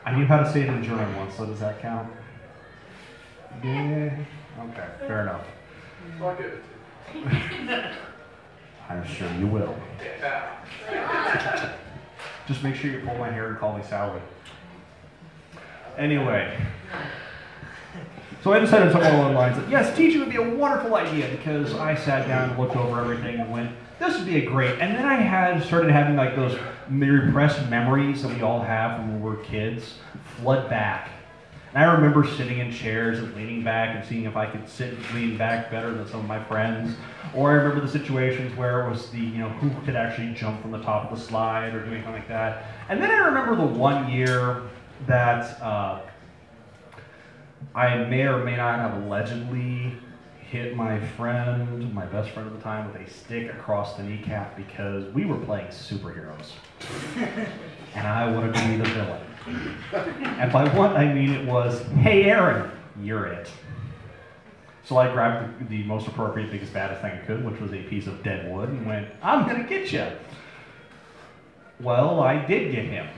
I knew how to say it in German once, so does that count? Yeah, okay, fair enough. Fuck it. I'm sure you will. Just make sure you pull my hair and call me Sally. Anyway, so I decided somewhere along the lines that yes, teaching would be a wonderful idea because I sat down and looked over everything and went, this would be a great. And then I started having like those repressed memories that we all have when we were kids flood back. And I remember sitting in chairs and leaning back and seeing if I could sit and lean back better than some of my friends. Or I remember the situations where it was the, who could actually jump from the top of the slide or do anything like that. And then I remember the one year that I may or may not have allegedly hit my friend, my best friend at the time, with a stick across the kneecap because we were playing superheroes. And I wanted to be the villain. And by what I mean it was, hey Aaron, you're it. So I grabbed the most appropriate, biggest, baddest thing I could, which was a piece of dead wood, and went, I'm gonna get you. Well, I did get him.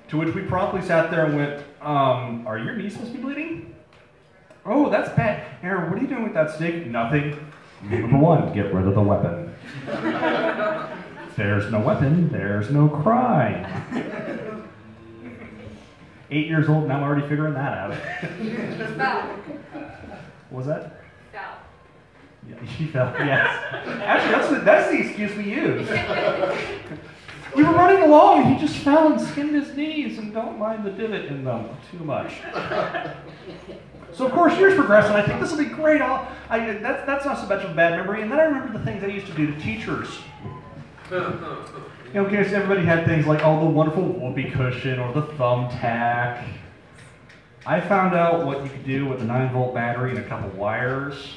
To which we promptly sat there and went, are your knees supposed to be bleeding? Oh, that's bad. Aaron, what are you doing with that stick? Nothing. Number 1, get rid of the weapon. There's no weapon, there's no crime. 8 years old, now I'm already figuring that out. Foul. What was that? Foul. Yeah, she fell, yes. Actually, that's the excuse we use. We were running along, and he just fell and skinned his knees, and don't mind the divot in them too much. So, of course, years progress, and I think this will be great. That's not so much of a bad memory. And then I remember the things I used to do to teachers. Okay, so everybody had things like, the wonderful whoopee cushion or the thumbtack. I found out what you could do with a 9-volt battery and a couple wires.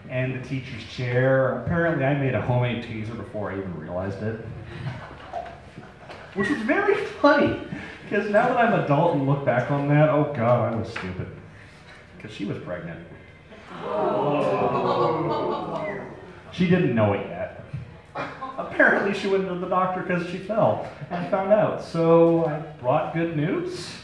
And the teacher's chair. Apparently I made a homemade teaser before I even realized it. Which was very funny, because now that I'm adult and look back on that, oh God, I was stupid. Because she was pregnant. She didn't know it yet. Apparently she went to the doctor because she fell and found out. So I brought good news.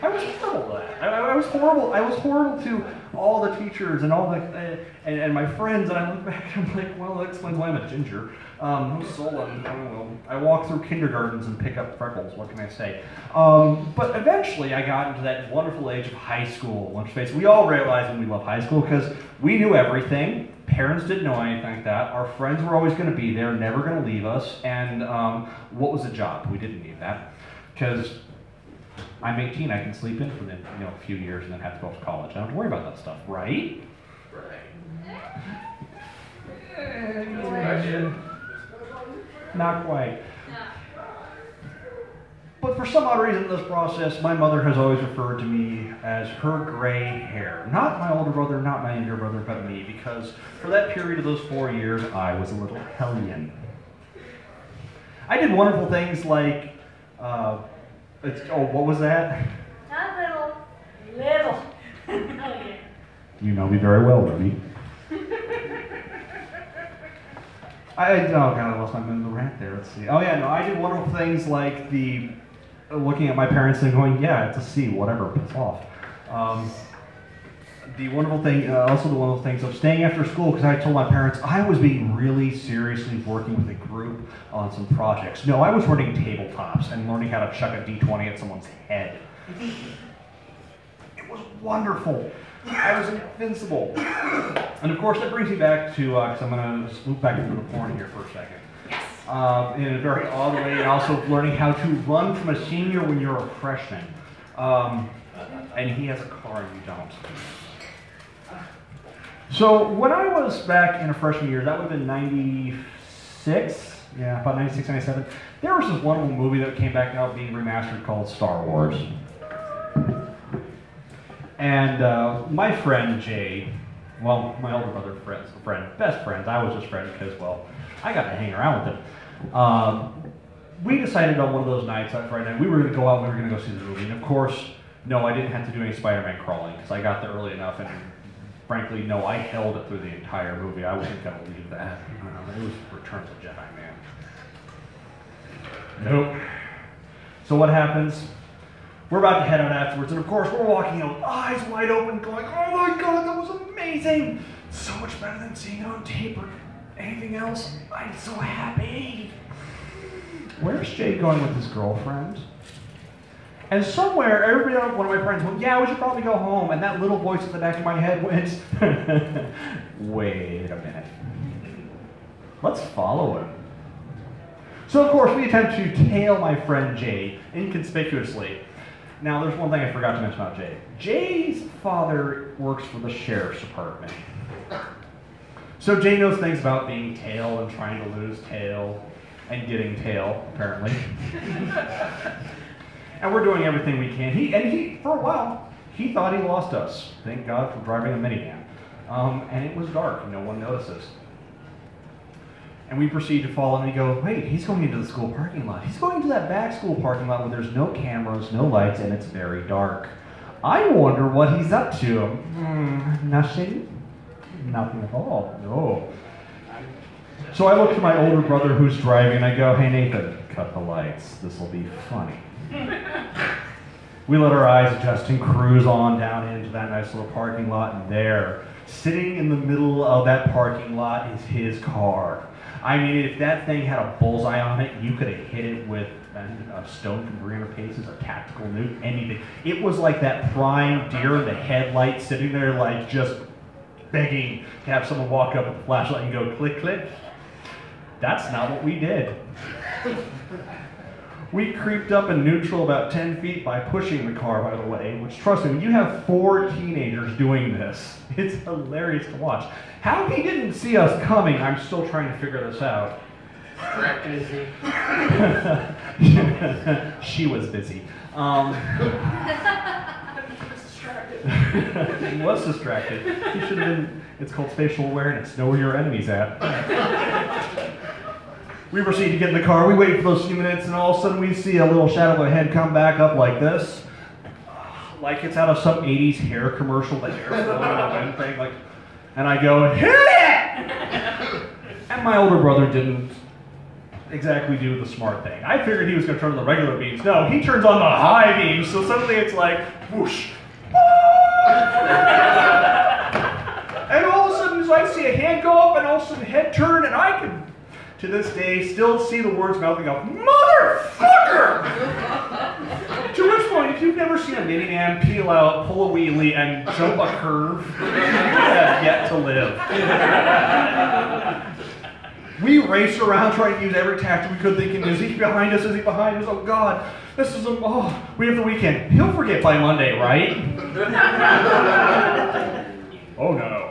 I was horrible at that. I was horrible. I was horrible to all the teachers and all the and my friends. And I look back and I'm like, well, that explains why I'm a ginger. I'm sullen. I don't know. I walk through kindergartens and pick up freckles. What can I say? But eventually, I got into that wonderful age of high school. Let's face it, we all realize when we love high school because we knew everything. Parents didn't know anything like that. Our friends were always going to be there, never going to leave us. And what was a job? We didn't need that because I'm 18. I can sleep in for the a few years and then have to go off to college. I don't have to worry about that stuff, right? Right. Not quite. But for some odd reason in this process, my mother has always referred to me as her gray hair. Not my older brother, not my younger brother, but me, because for that period of those 4 years, I was a little hellion. I did wonderful things like, what was that? Not little. Little. Hellion. You know me very well, Ruby. I lost my mental rant there. Let's see. Oh yeah, no, I did wonderful things like looking at my parents and going, yeah, it's a C, whatever, piss off. The wonderful thing, also the wonderful things of staying after school, because I told my parents I was being really seriously working with a group on some projects. No, I was running tabletops and learning how to chuck a D20 at someone's head. It was wonderful. I was invincible. And of course, that brings me back to, because I'm going to swoop back into the porn here for a second. Yes. In a very odd way, and also learning how to run from a senior when you're a freshman. And he has a car and you don't. So when I was back in a freshman year, that would have been 96, yeah, about 96, 97, there was this wonderful movie that came back out being remastered called Star Wars. And my friend Jay, well, my older brother, best friends, I was his friend because, well, I got to hang around with him. We decided on one of those nights, that Friday night, we were going to go out and we were going to go see the movie. And of course, no, I didn't have to do any Spider-Man crawling because I got there early enough. And frankly, no, I held it through the entire movie. I wasn't going to leave that. It was Return of the Jedi, man. Nope. So what happens? We're about to head out afterwards, and of course, we're walking out, eyes wide open, going, oh my god, that was amazing! So much better than seeing it on tape or anything else. I'm so happy. Where's Jay going with his girlfriend? And somewhere, everybody, one of my friends went, yeah, we should probably go home. And that little voice at the back of my head went, wait a minute. Let's follow him. So, of course, we attempt to tail my friend Jay inconspicuously. Now, there's one thing I forgot to mention about Jay. Jay's father works for the sheriff's department. So Jay knows things about being tailed and trying to lose tail and getting tail, apparently. And we're doing everything we can. He, for a while, he thought he lost us. Thank God for driving a minivan. And it was dark, no one notices. And we proceed to follow, and we go, wait, he's going into the school parking lot. He's going to that back school parking lot where there's no cameras, no lights, and it's very dark. I wonder what he's up to. Nothing? Nothing at all, no. So I look to my older brother who's driving, and I go, hey, Nathan, cut the lights. This will be funny. We let our eyes adjust and cruise on down into that nice little parking lot, and there, sitting in the middle of that parking lot is his car. I mean, if that thing had a bullseye on it, you could have hit it with a stone from 300 paces, a tactical nuke, anything. It was like that prime deer in the headlight sitting there like just begging to have someone walk up with a flashlight and go click, click. That's not what we did. We creeped up in neutral about 10 feet by pushing the car, by the way, which, trust me, when you have 4 teenagers doing this, it's hilarious to watch. How he didn't see us coming, I'm still trying to figure this out. Busy. She was busy. He was distracted. He should have been, it's called spatial awareness. Know where your enemy's at. We proceed to get in the car. We wait for those few minutes, and all of a sudden we see a little shadow of a head come back up like this. Like it's out of some 80s hair commercial, the hair flowing in the wind thing. Like, and I go, hit it! And my older brother didn't exactly do the smart thing. I figured he was going to turn on the regular beams. No, he turns on the high beams, so suddenly it's like, whoosh. And all of a sudden, I see a hand go up, and all of a sudden, head turn, and I can, to this day, still see the words mouthing out, "Motherfucker!" To which point, if you've never seen a miniman peel out, pull a wheelie, and jump a curve, you have yet to live. We raced around trying to use every tactic we could, thinking, is he behind us? Is he behind us? Oh God, this is we have the weekend. He'll forget by Monday, right? Oh no.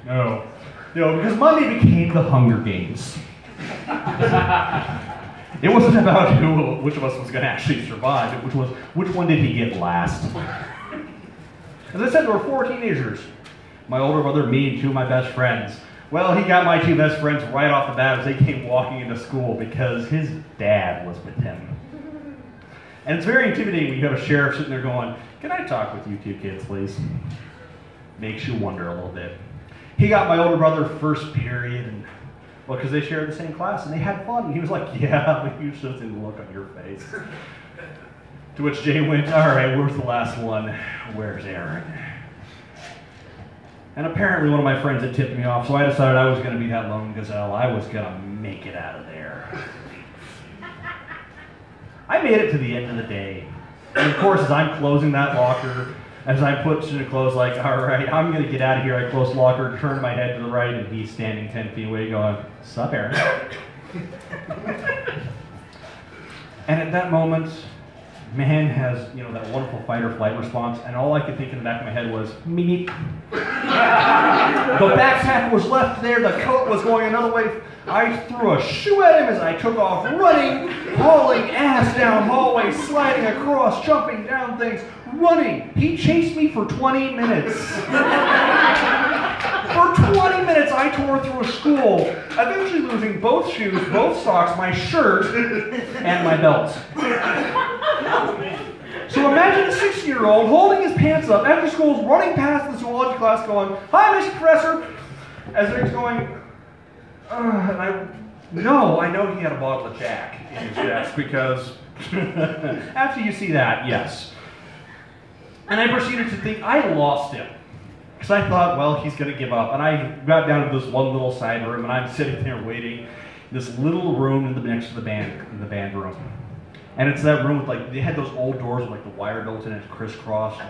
No, because Monday became the Hunger Games. It wasn't about which of us was going to actually survive. It was which one did he get last. As I said, there were 4 teenagers. My older brother, me, and 2 of my best friends. Well, he got my 2 best friends right off the bat as they came walking into school because his dad was with him. And it's very intimidating when you have a sheriff sitting there going, "Can I talk with you 2 kids, please?" Makes you wonder a little bit. He got my older brother first period, and well, because they shared the same class and they had fun. And he was like, "Yeah," but you should have seen the look on your face. To which Jay went, "All right, where's the last one? Where's Aaron?" And apparently one of my friends had tipped me off, so I decided I was going to be that lone gazelle. I was going to make it out of there. I made it to the end of the day. And of course, as I'm closing that locker, as I put in the clothes, like, all right, I'm going to get out of here. I close the locker, turn my head to the right, and he's standing 10 feet away going, "Sup, Aaron?" And at that moment, man has, that wonderful fight or flight response, and all I could think in the back of my head was, meep. The backpack was left there, the coat was going another way. I threw a shoe at him as I took off running, hauling ass down hallways, sliding across, jumping down things, running. He chased me for 20 minutes. For 20 minutes I tore through a school, eventually losing both shoes, both socks, my shirt, and my belt. So imagine a 16-year-old holding his pants up after school, running past the zoology class going, "Hi, Mr. Professor," as he's going, and I know he had a bottle of Jack in his desk because after you see that, yes. And I proceeded to think I lost him. Because I thought, well, he's going to give up. And I got down to this one little side room, and I'm sitting there waiting in this little room next to the band room. And it's that room with, they had those old doors with, the wire built in it crisscrossed.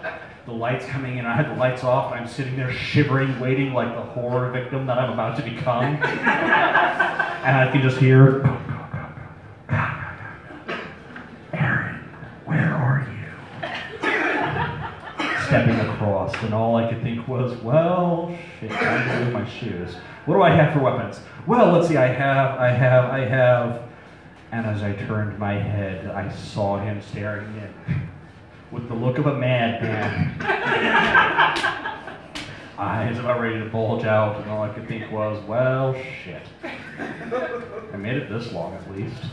The lights coming in, I had the lights off, and I'm sitting there shivering, waiting like the horror victim that I'm about to become. And I can just hear, "Aaron, where are you?" Stepping across, and all I could think was, well, shit, I'm going to lose my shoes. What do I have for weapons? Well, let's see, I have. And as I turned my head, I saw him staring in with the look of a madman. Eyes about ready to bulge out, and all I could think was, well, shit. I made it this long, at least.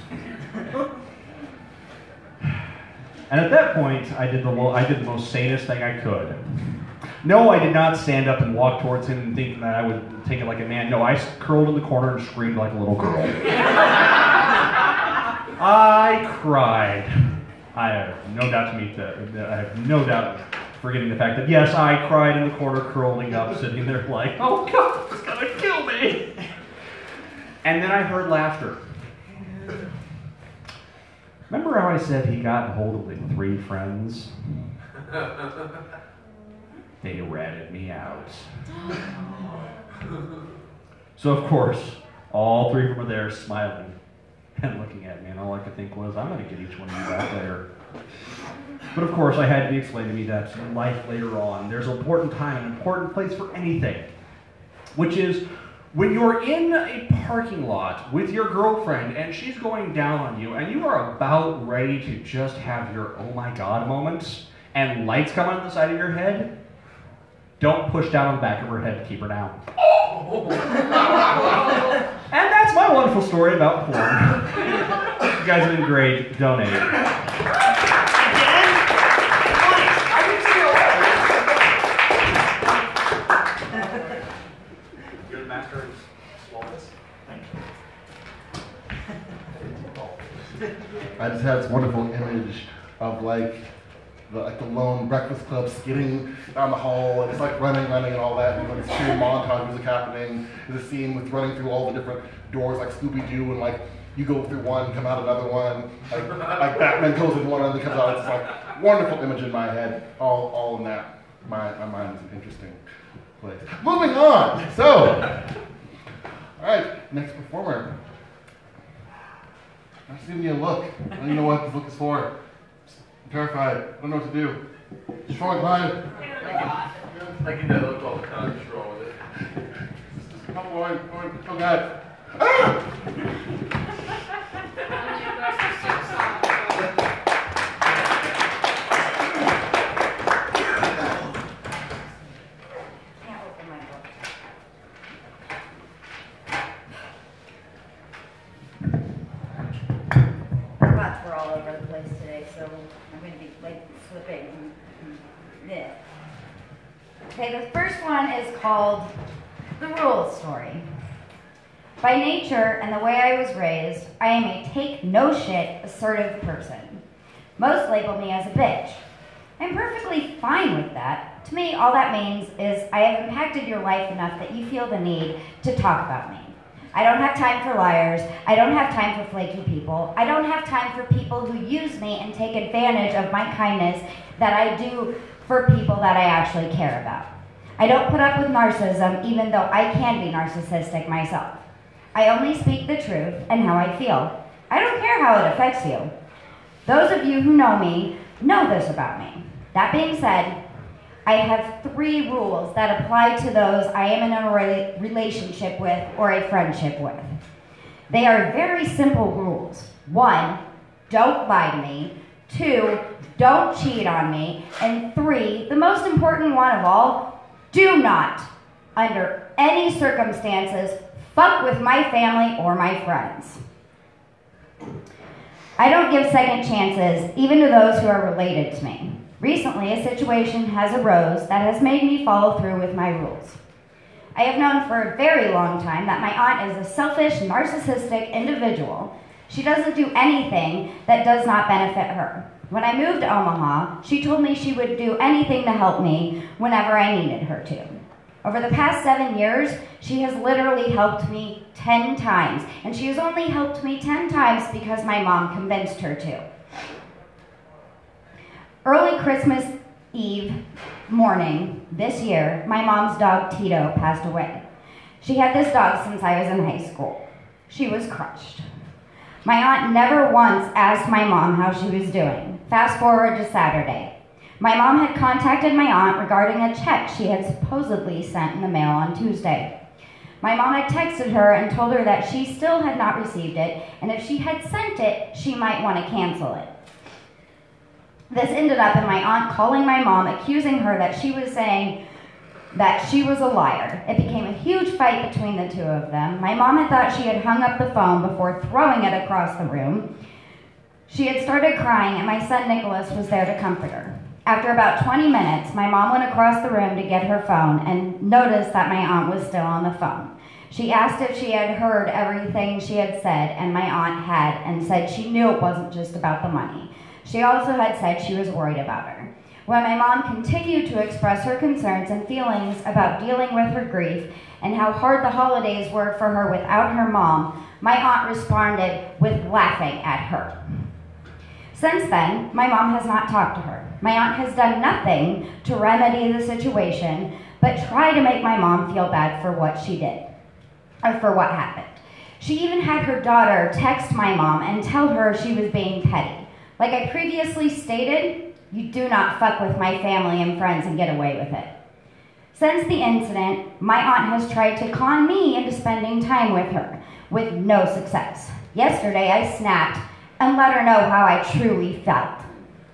And at that point, I did the most sanest thing I could. No, I did not stand up and walk towards him and think that I would take it like a man. No, I curled in the corner and screamed like a little girl. I cried. I have no doubt forgetting the fact that, yes, I cried in the corner, curling up, sitting there like, "Oh God, it's gonna kill me." And then I heard laughter. Remember how I said he got a hold of the 3 friends? They ratted me out. So of course, all 3 of them were there smiling and looking at me, and all I could think was, I'm going to get each one of you back later. But of course, I had to be explained to me that in life later on, there's an important time, an important place for anything, which is when you're in a parking lot with your girlfriend and she's going down on you and you are about ready to just have your oh my God moments and lights come on the side of your head, don't push down on the back of her head to keep her down. And that's my wonderful story about porn. You guys have been great. Donate. Good master is flawless. Thank you. I just had this wonderful image of like the lone Breakfast Club skidding down the hall, and it's like running and all that, and when this weird montage music happening, there's a scene with running through all the different doors like Scooby-Doo, and like you go through one, come out another one, like Batman goes in one and then comes out. It's like wonderful image in my head, all in that. My mind is an interesting place. Moving on. So, all right, next performer. Just give me a look. I don't even know what this look is for. I'm terrified. I don't know what to do. Strong line. I get that look all the time. Just roll with it. Come on. Oh God. Ah! Spots were all over the place today, so I'm going to be like slipping. Yeah. Okay, the first one is called The Rules Story. By nature and the way I was raised, I am a take-no-shit, assertive person. Most label me as a bitch. I'm perfectly fine with that. To me, all that means is I have impacted your life enough that you feel the need to talk about me. I don't have time for liars. I don't have time for flaky people. I don't have time for people who use me and take advantage of my kindness that I do for people that I actually care about. I don't put up with narcissism, even though I can be narcissistic myself. I only speak the truth and how I feel. I don't care how it affects you. Those of you who know me know this about me. That being said, I have 3 rules that apply to those I am in a relationship with or a friendship with. They are very simple rules. 1, don't lie to me. 2, don't cheat on me. And 3, the most important one of all, do not, under any circumstances, fuck with my family or my friends. I don't give second chances, even to those who are related to me. Recently, a situation has arose that has made me follow through with my rules. I have known for a very long time that my aunt is a selfish, narcissistic individual. She doesn't do anything that does not benefit her. When I moved to Omaha, she told me she would do anything to help me whenever I needed her to. Over the past 7 years, she has literally helped me 10 times, and she has only helped me 10 times because my mom convinced her to. Early Christmas Eve morning this year, my mom's dog Tito passed away. She had this dog since I was in high school. She was crushed. My aunt never once asked my mom how she was doing. Fast forward to Saturday. My mom had contacted my aunt regarding a check she had supposedly sent in the mail on Tuesday. My mom had texted her and told her that she still had not received it, and if she had sent it, she might want to cancel it. This ended up in my aunt calling my mom, accusing her that she was saying that she was a liar. It became a huge fight between the two of them. My mom had thought she had hung up the phone before throwing it across the room. She had started crying, and my son Nicholas was there to comfort her. After about 20 minutes, my mom went across the room to get her phone and noticed that my aunt was still on the phone. She asked if she had heard everything she had said, and my aunt had, and said she knew it wasn't just about the money. She also had said she was worried about her. When my mom continued to express her concerns and feelings about dealing with her grief and how hard the holidays were for her without her mom, my aunt responded with laughing at her. Since then, my mom has not talked to her. My aunt has done nothing to remedy the situation, but try to make my mom feel bad for what she did, or for what happened. She even had her daughter text my mom and tell her she was being petty. Like I previously stated, you do not fuck with my family and friends and get away with it. Since the incident, my aunt has tried to con me into spending time with her, with no success. Yesterday, I snapped and let her know how I truly felt.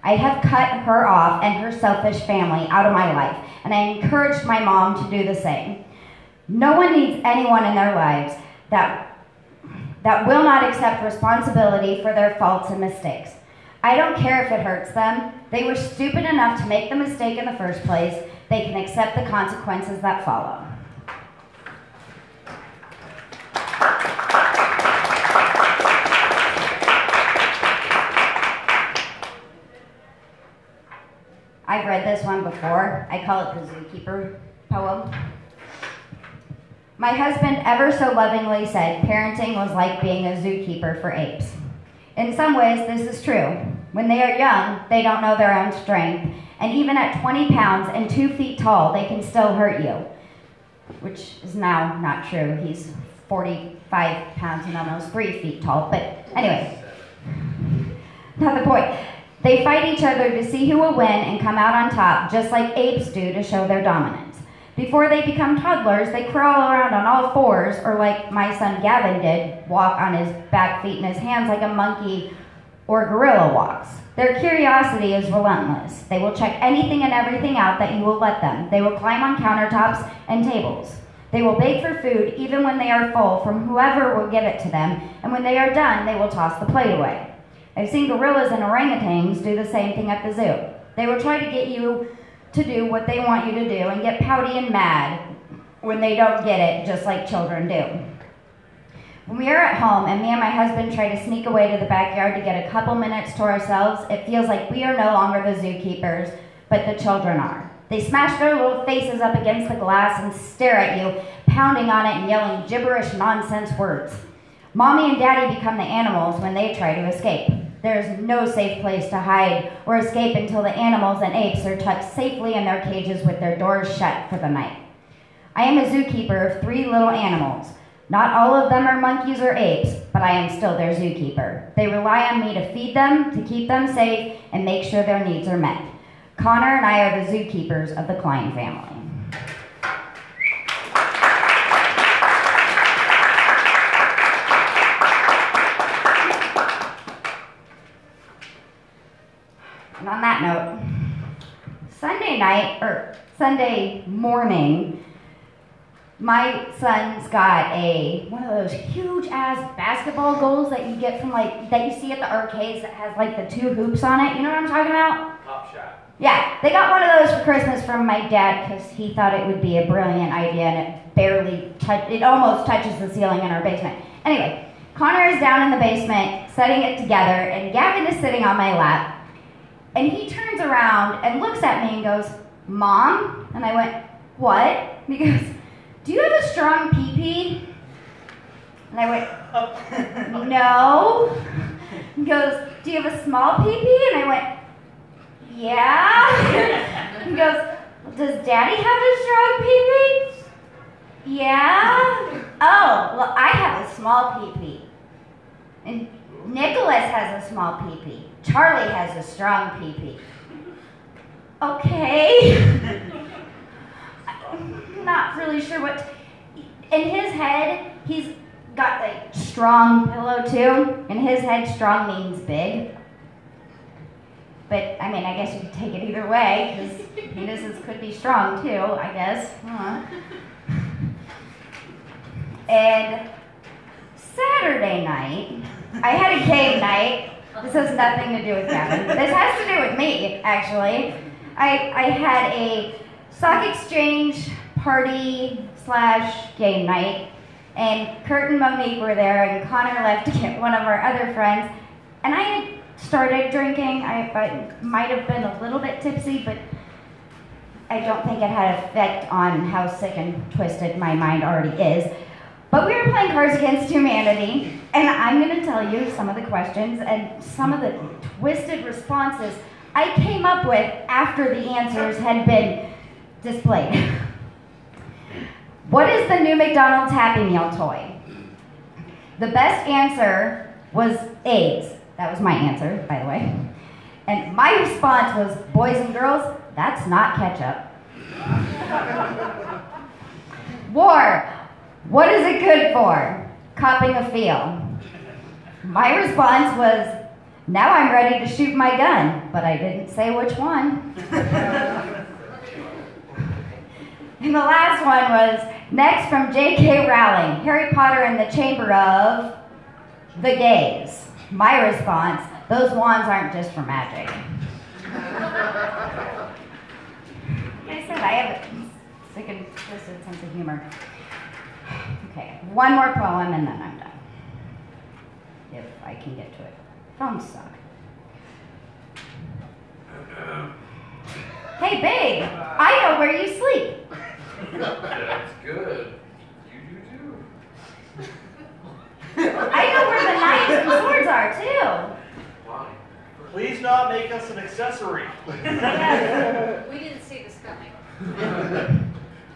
I have cut her off and her selfish family out of my life, and I encouraged my mom to do the same. No one needs anyone in their lives that will not accept responsibility for their faults and mistakes. I don't care if it hurts them. They were stupid enough to make the mistake in the first place. They can accept the consequences that follow. I've read this one before. I call it the Zookeeper poem. My husband ever so lovingly said parenting was like being a zookeeper for apes. In some ways, this is true. When they are young, they don't know their own strength, and even at 20 pounds and 2 feet tall, they can still hurt you, which is now not true. He's 45 pounds and almost 3 feet tall, but anyway, not the point. They fight each other to see who will win and come out on top, just like apes do to show their dominance. Before they become toddlers, they crawl around on all fours, or like my son Gavin did, walk on his back feet and his hands like a monkey or gorilla walks. Their curiosity is relentless. They will check anything and everything out that you will let them. They will climb on countertops and tables. They will beg for food even when they are full from whoever will give it to them, and when they are done, they will toss the plate away. I've seen gorillas and orangutans do the same thing at the zoo. They will try to get you to do what they want you to do and get pouty and mad when they don't get it, just like children do. When we are at home and me and my husband try to sneak away to the backyard to get a couple minutes to ourselves, it feels like we are no longer the zookeepers, but the children are. They smash their little faces up against the glass and stare at you, pounding on it and yelling gibberish nonsense words. Mommy and Daddy become the animals when they try to escape. There is no safe place to hide or escape until the animals and apes are tucked safely in their cages with their doors shut for the night. I am a zookeeper of 3 little animals. Not all of them are monkeys or apes, but I am still their zookeeper. They rely on me to feed them, to keep them safe, and make sure their needs are met. Connor and I are the zookeepers of the Klein family. And on that note, Sunday morning, my son's got one of those huge ass basketball goals that you get from that you see at the arcades that has like the 2 hoops on it. You know what I'm talking about? Top Shot. Yeah, they got one of those for Christmas from my dad because he thought it would be a brilliant idea, and it almost touches the ceiling in our basement. Anyway, Connor is down in the basement setting it together, and Gavin is sitting on my lap. And he turns around and looks at me and goes, "Mom?" And I went, "What?" And he goes, "Do you have a strong pee-pee?" And I went, "No." He goes, "Do you have a small pee-pee?" And I went, "Yeah." He goes, "Does Daddy have a strong pee-pee?" "Yeah." "Oh, well, I have a small pee-pee. And Nicholas has a small pee-pee. Charlie has a strong pee-pee." Okay. I'm not really sure what. In his head, he's got like strong pillow too. In his head, strong means big. But I mean, I guess you could take it either way, because penises could be strong too, I guess. And Saturday night, I had a game night. This has nothing to do with Gavin. This has to do with me, actually. I had a sock exchange party / game night, and Kurt and Monique were there, and Connor left to get one of our other friends. And I had started drinking. I might have been a little bit tipsy, but I don't think it had an effect on how sick and twisted my mind already is. But we were playing Cards Against Humanity, and I'm going to tell you some of the questions and some of the twisted responses I came up with after the answers had been displayed. What is the new McDonald's Happy Meal toy? The best answer was AIDS. That was my answer, by the way. And my response was, boys and girls, that's not ketchup. War. What is it good for? Copping a feel. My response was, now I'm ready to shoot my gun, but I didn't say which one. And the last one was, next from J.K. Rowling, Harry Potter and the Chamber of the Gays. My response, those wands aren't just for magic. Like I said, I have a sick and twisted sense of humor. Okay, one more poem and then I'm done. If I can get to it. Phones suck. Hey, babe, I know where you sleep. That's good. You do too. I know where the knives and swords are, too. Please not make us an accessory. We didn't see this coming.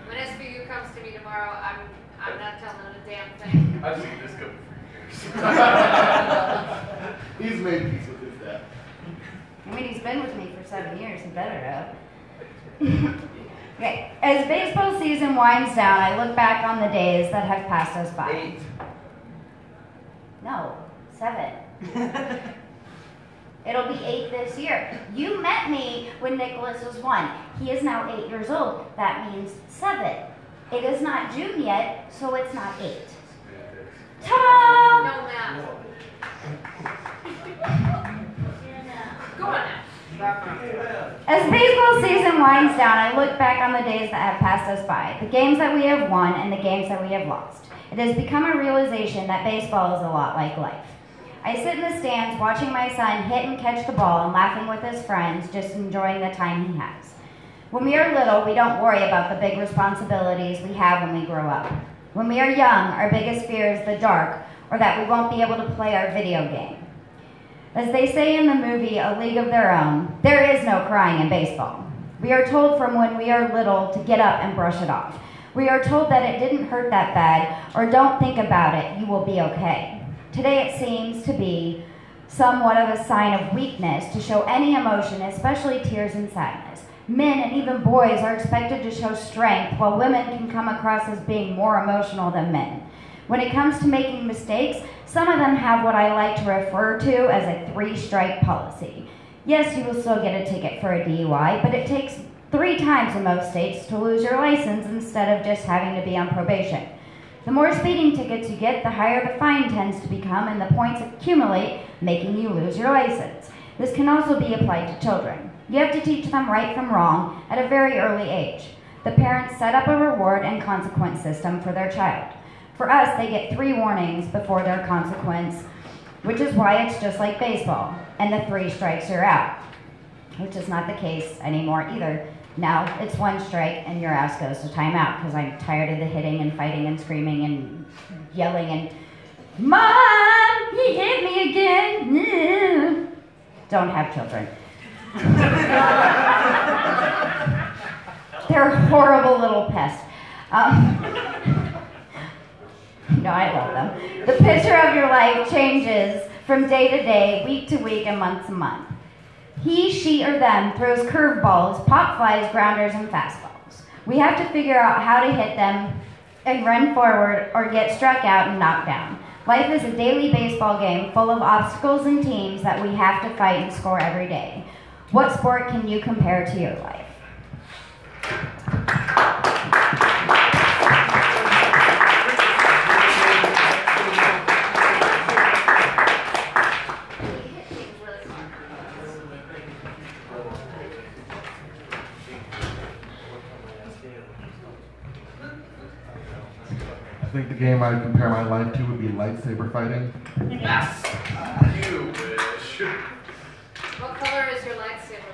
When SVU comes to me tomorrow, I'm not telling them a damn thing. I've seen this coming for years. He's made peace with his dad. I mean, he's been with me for 7 years. He better have. Okay. As baseball season winds down, I look back on the days that have passed us by. 8. No, 7. It'll be 8 this year. You met me when Nicholas was 1. He is now 8 years old. That means 7. It is not June yet, so it's not 8. Ta-da! No math. Go on now. As baseball season winds down, I look back on the days that have passed us by, the games that we have won and the games that we have lost. It has become a realization that baseball is a lot like life. I sit in the stands watching my son hit and catch the ball and laughing with his friends, just enjoying the time he has. When we are little, we don't worry about the big responsibilities we have when we grow up. When we are young, our biggest fear is the dark, or that we won't be able to play our video game. As they say in the movie A League of Their Own, there is no crying in baseball. We are told from when we are little to get up and brush it off. We are told that it didn't hurt that bad, or don't think about it, you will be okay. Today it seems to be somewhat of a sign of weakness to show any emotion, especially tears and sadness. Men and even boys are expected to show strength, while women can come across as being more emotional than men. When it comes to making mistakes, some of them have what I like to refer to as a 3-strike policy. Yes, you will still get a ticket for a DUI, but it takes 3 times in most states to lose your license instead of just having to be on probation. The more speeding tickets you get, the higher the fine tends to become, and the points accumulate, making you lose your license. This can also be applied to children. You have to teach them right from wrong at a very early age. The parents set up a reward and consequence system for their child. For us, they get 3 warnings before their consequence, which is why it's just like baseball, and the 3 strikes you're out, which is not the case anymore either. Now it's 1 strike and your ass goes to timeout because I'm tired of the hitting and fighting and screaming and yelling and, Mom, he hit me again. Don't have children. They're horrible little pests. No, I love them. The picture of your life changes from day to day, week to week, and month to month. He, she, or them throws curveballs, pop flies, grounders, and fastballs. We have to figure out how to hit them and run forward or get struck out and knocked down. Life is a daily baseball game full of obstacles and teams that we have to fight and score every day. What sport can you compare to your life? I think the game I'd compare my life to would be lightsaber fighting. Yes! You wish. What color is your lightsaber?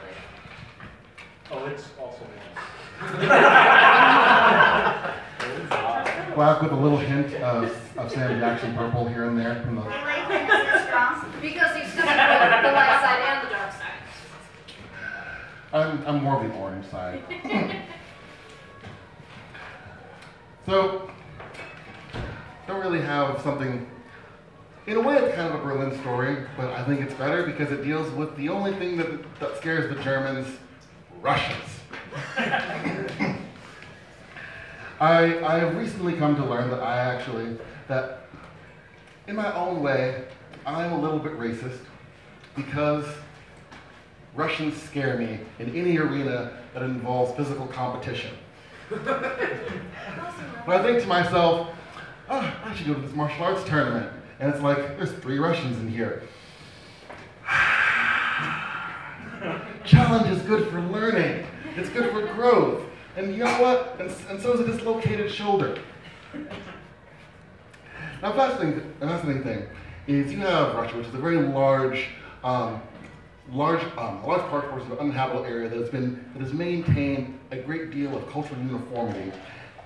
Oh, it's also Black with a little hint of Sam Jackson purple here and there. From the... Because you've studied both the light side and the dark side. I'm more of the orange side. So, don't really have something. In a way, it's kind of a Berlin story, but I think it's better because it deals with the only thing that scares the Germans, Russians. I have recently come to learn that in my own way, I'm a little bit racist because Russians scare me in any arena that involves physical competition. But I think to myself, oh, I should go to this martial arts tournament. And it's like, there's 3 Russians in here. Challenge is good for learning. It's good for growth. And you know what? And so is a dislocated shoulder. Now, a fascinating thing is you have Russia, which is a very large large portion of uninhabitable area that has maintained a great deal of cultural uniformity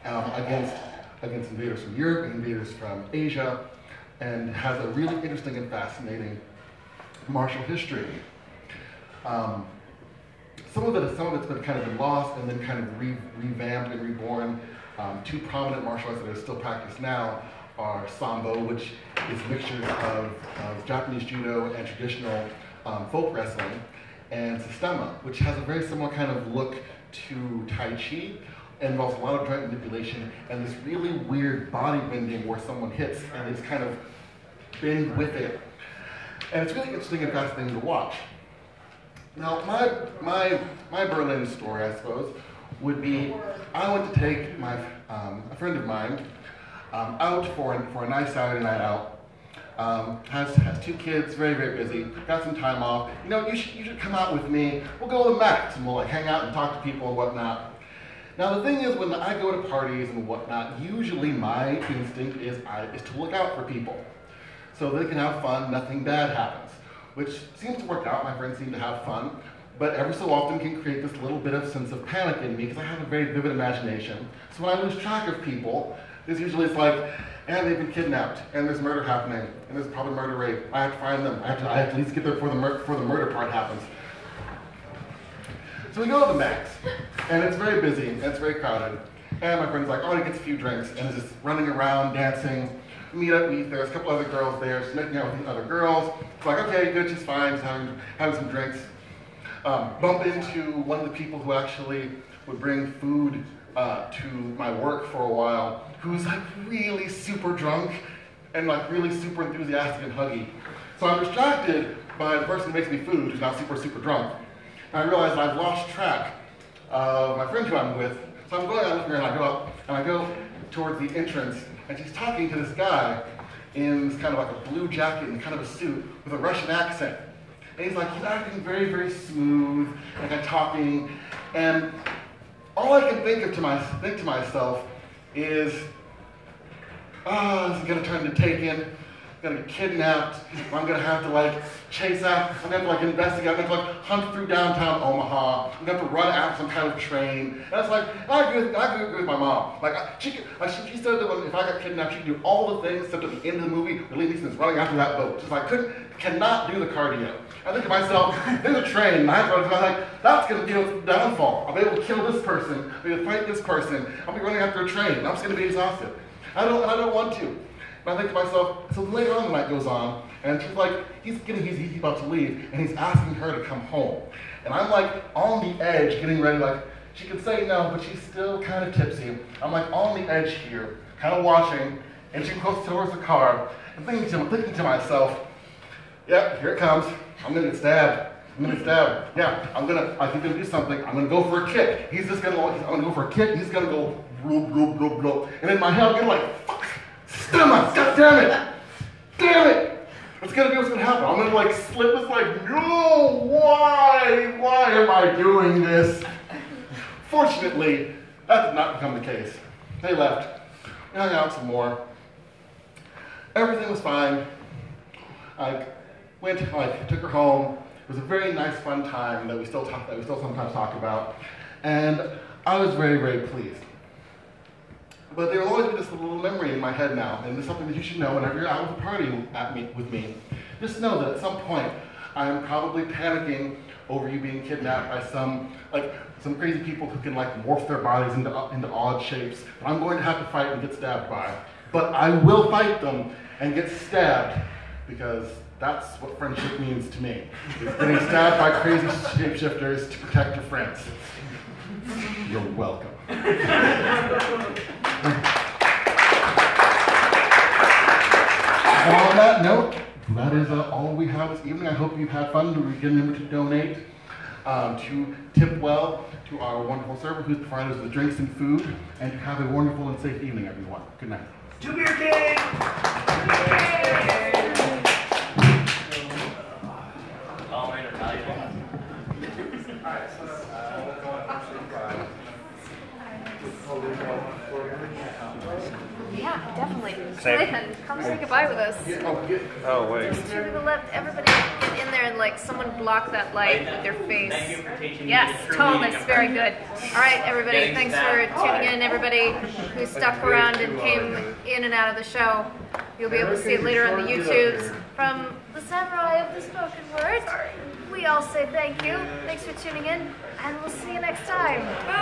against invaders from Europe, invaders from Asia, and has a really interesting and fascinating martial history. Some of it's been kind of been lost and then kind of revamped and reborn. Two prominent martial arts that are still practiced now are Sambo, which is mixtures of Japanese judo and traditional folk wrestling, and Sistema, which has a very similar kind of look to Tai Chi, and involves a lot of joint manipulation and this really weird body bending where someone hits and they just kind of bend with it. And it's really interesting and fascinating to watch. Now, my Berlin story, I suppose, would be I went to take a friend of mine out for a nice Saturday night out. Has two kids, very, very busy, got some time off. You know, you should come out with me. We'll go to the Max and we'll like hang out and talk to people and whatnot. Now the thing is, when I go to parties and whatnot, usually my instinct is to look out for people. So they can have fun, nothing bad happens. Which seems to work out, my friends seem to have fun, but every so often can create this little bit of sense of panic in me because I have a very vivid imagination. So when I lose track of people, there's usually it's like, and they've been kidnapped, and there's murder happening, and there's probably murder rape. I have to find them. I have to at least get there before the murder part happens. So we go to the Max, and it's very busy, and it's very crowded. And my friend's like, oh, he gets a few drinks, and is just running around, dancing. We eat, there's a couple other girls there, she's making out with these other girls. It's like, okay, good, she's fine, she's having some drinks. Bump into one of the people who actually would bring food to my work for a while, who's like really super drunk and like really super enthusiastic and huggy. So I'm distracted by the person who makes me food, who's now super, super drunk. And I realize I've lost track of my friend who I'm with. So I'm going out with her and I go up and I go towards the entrance and she's talking to this guy in this kind of like a blue jacket and kind of a suit with a Russian accent. And he's acting very, very smooth, and kind of talking, and all I can think to myself is, this is gonna turn into Taken, I'm gonna get kidnapped, I'm gonna have to like chase out, I'm gonna have to like investigate, I'm gonna have to like hunt through downtown Omaha, I'm gonna have to run after some kind of train. And it's like, I agree with my mom. She said that if I got kidnapped, she could do all the things except at the end of the movie, Liam Neeson's running after that boat. Just like cannot do the cardio. I think to myself, there's a train, and I was like, that's gonna be the downfall. I'll be able to kill this person, I'll be able to fight this person, I'll be running after a train, and I'm just gonna be exhausted. I don't want to. And I think to myself, so later on the night goes on, and she's like, he's about to leave, and he's asking her to come home. And I'm like on the edge, getting ready, like, she could say no, but she's still kind of tipsy. I'm like on the edge here, kind of watching, and she goes towards the car, and thinking to myself, yep, here it comes. I'm gonna get stabbed. Yeah, he's gonna do something. I'm gonna go for a kick. I'm gonna go for a kick. He's gonna go, bloop. And in my head, I'm gonna like, fuck. God damn it! What's gonna happen? I'm gonna like slip. It's like, no, why am I doing this? Fortunately, that did not become the case. They left. We hung out some more. Everything was fine. I took her home. It was a very nice, fun time that we still sometimes talk about, and I was very, very pleased. But there will always be this little memory in my head now, and this is something that you should know whenever you're out with a party with me. Just know that at some point, I am probably panicking over you being kidnapped by some crazy people who can like morph their bodies into odd shapes that I'm going to have to fight and get stabbed by. But I will fight them and get stabbed, because that's what friendship means to me. It's getting stabbed by crazy shapeshifters to protect your friends. You're welcome. And on that note, that is all we have this evening. I hope you've had fun. Remember to donate to tip well to our wonderful server who's provided us with drinks and food, and have a wonderful and safe evening, everyone. Good night. Two Beer King! Alright, so we'll go on Yeah, definitely. Nathan, come say goodbye with us. Oh, wait. Just to the left, everybody get in there and like someone block that light with their face. Thank you for teaching me Yes, the true tallness, meaning of very friendship. good. All right, everybody, Getting thanks that. for tuning in. Everybody who stuck around and came in and out of the show, you'll be able to see it later on the YouTubes. From the Samurai of the Spoken Word, we all say thank you. Thanks for tuning in, and we'll see you next time. Bye.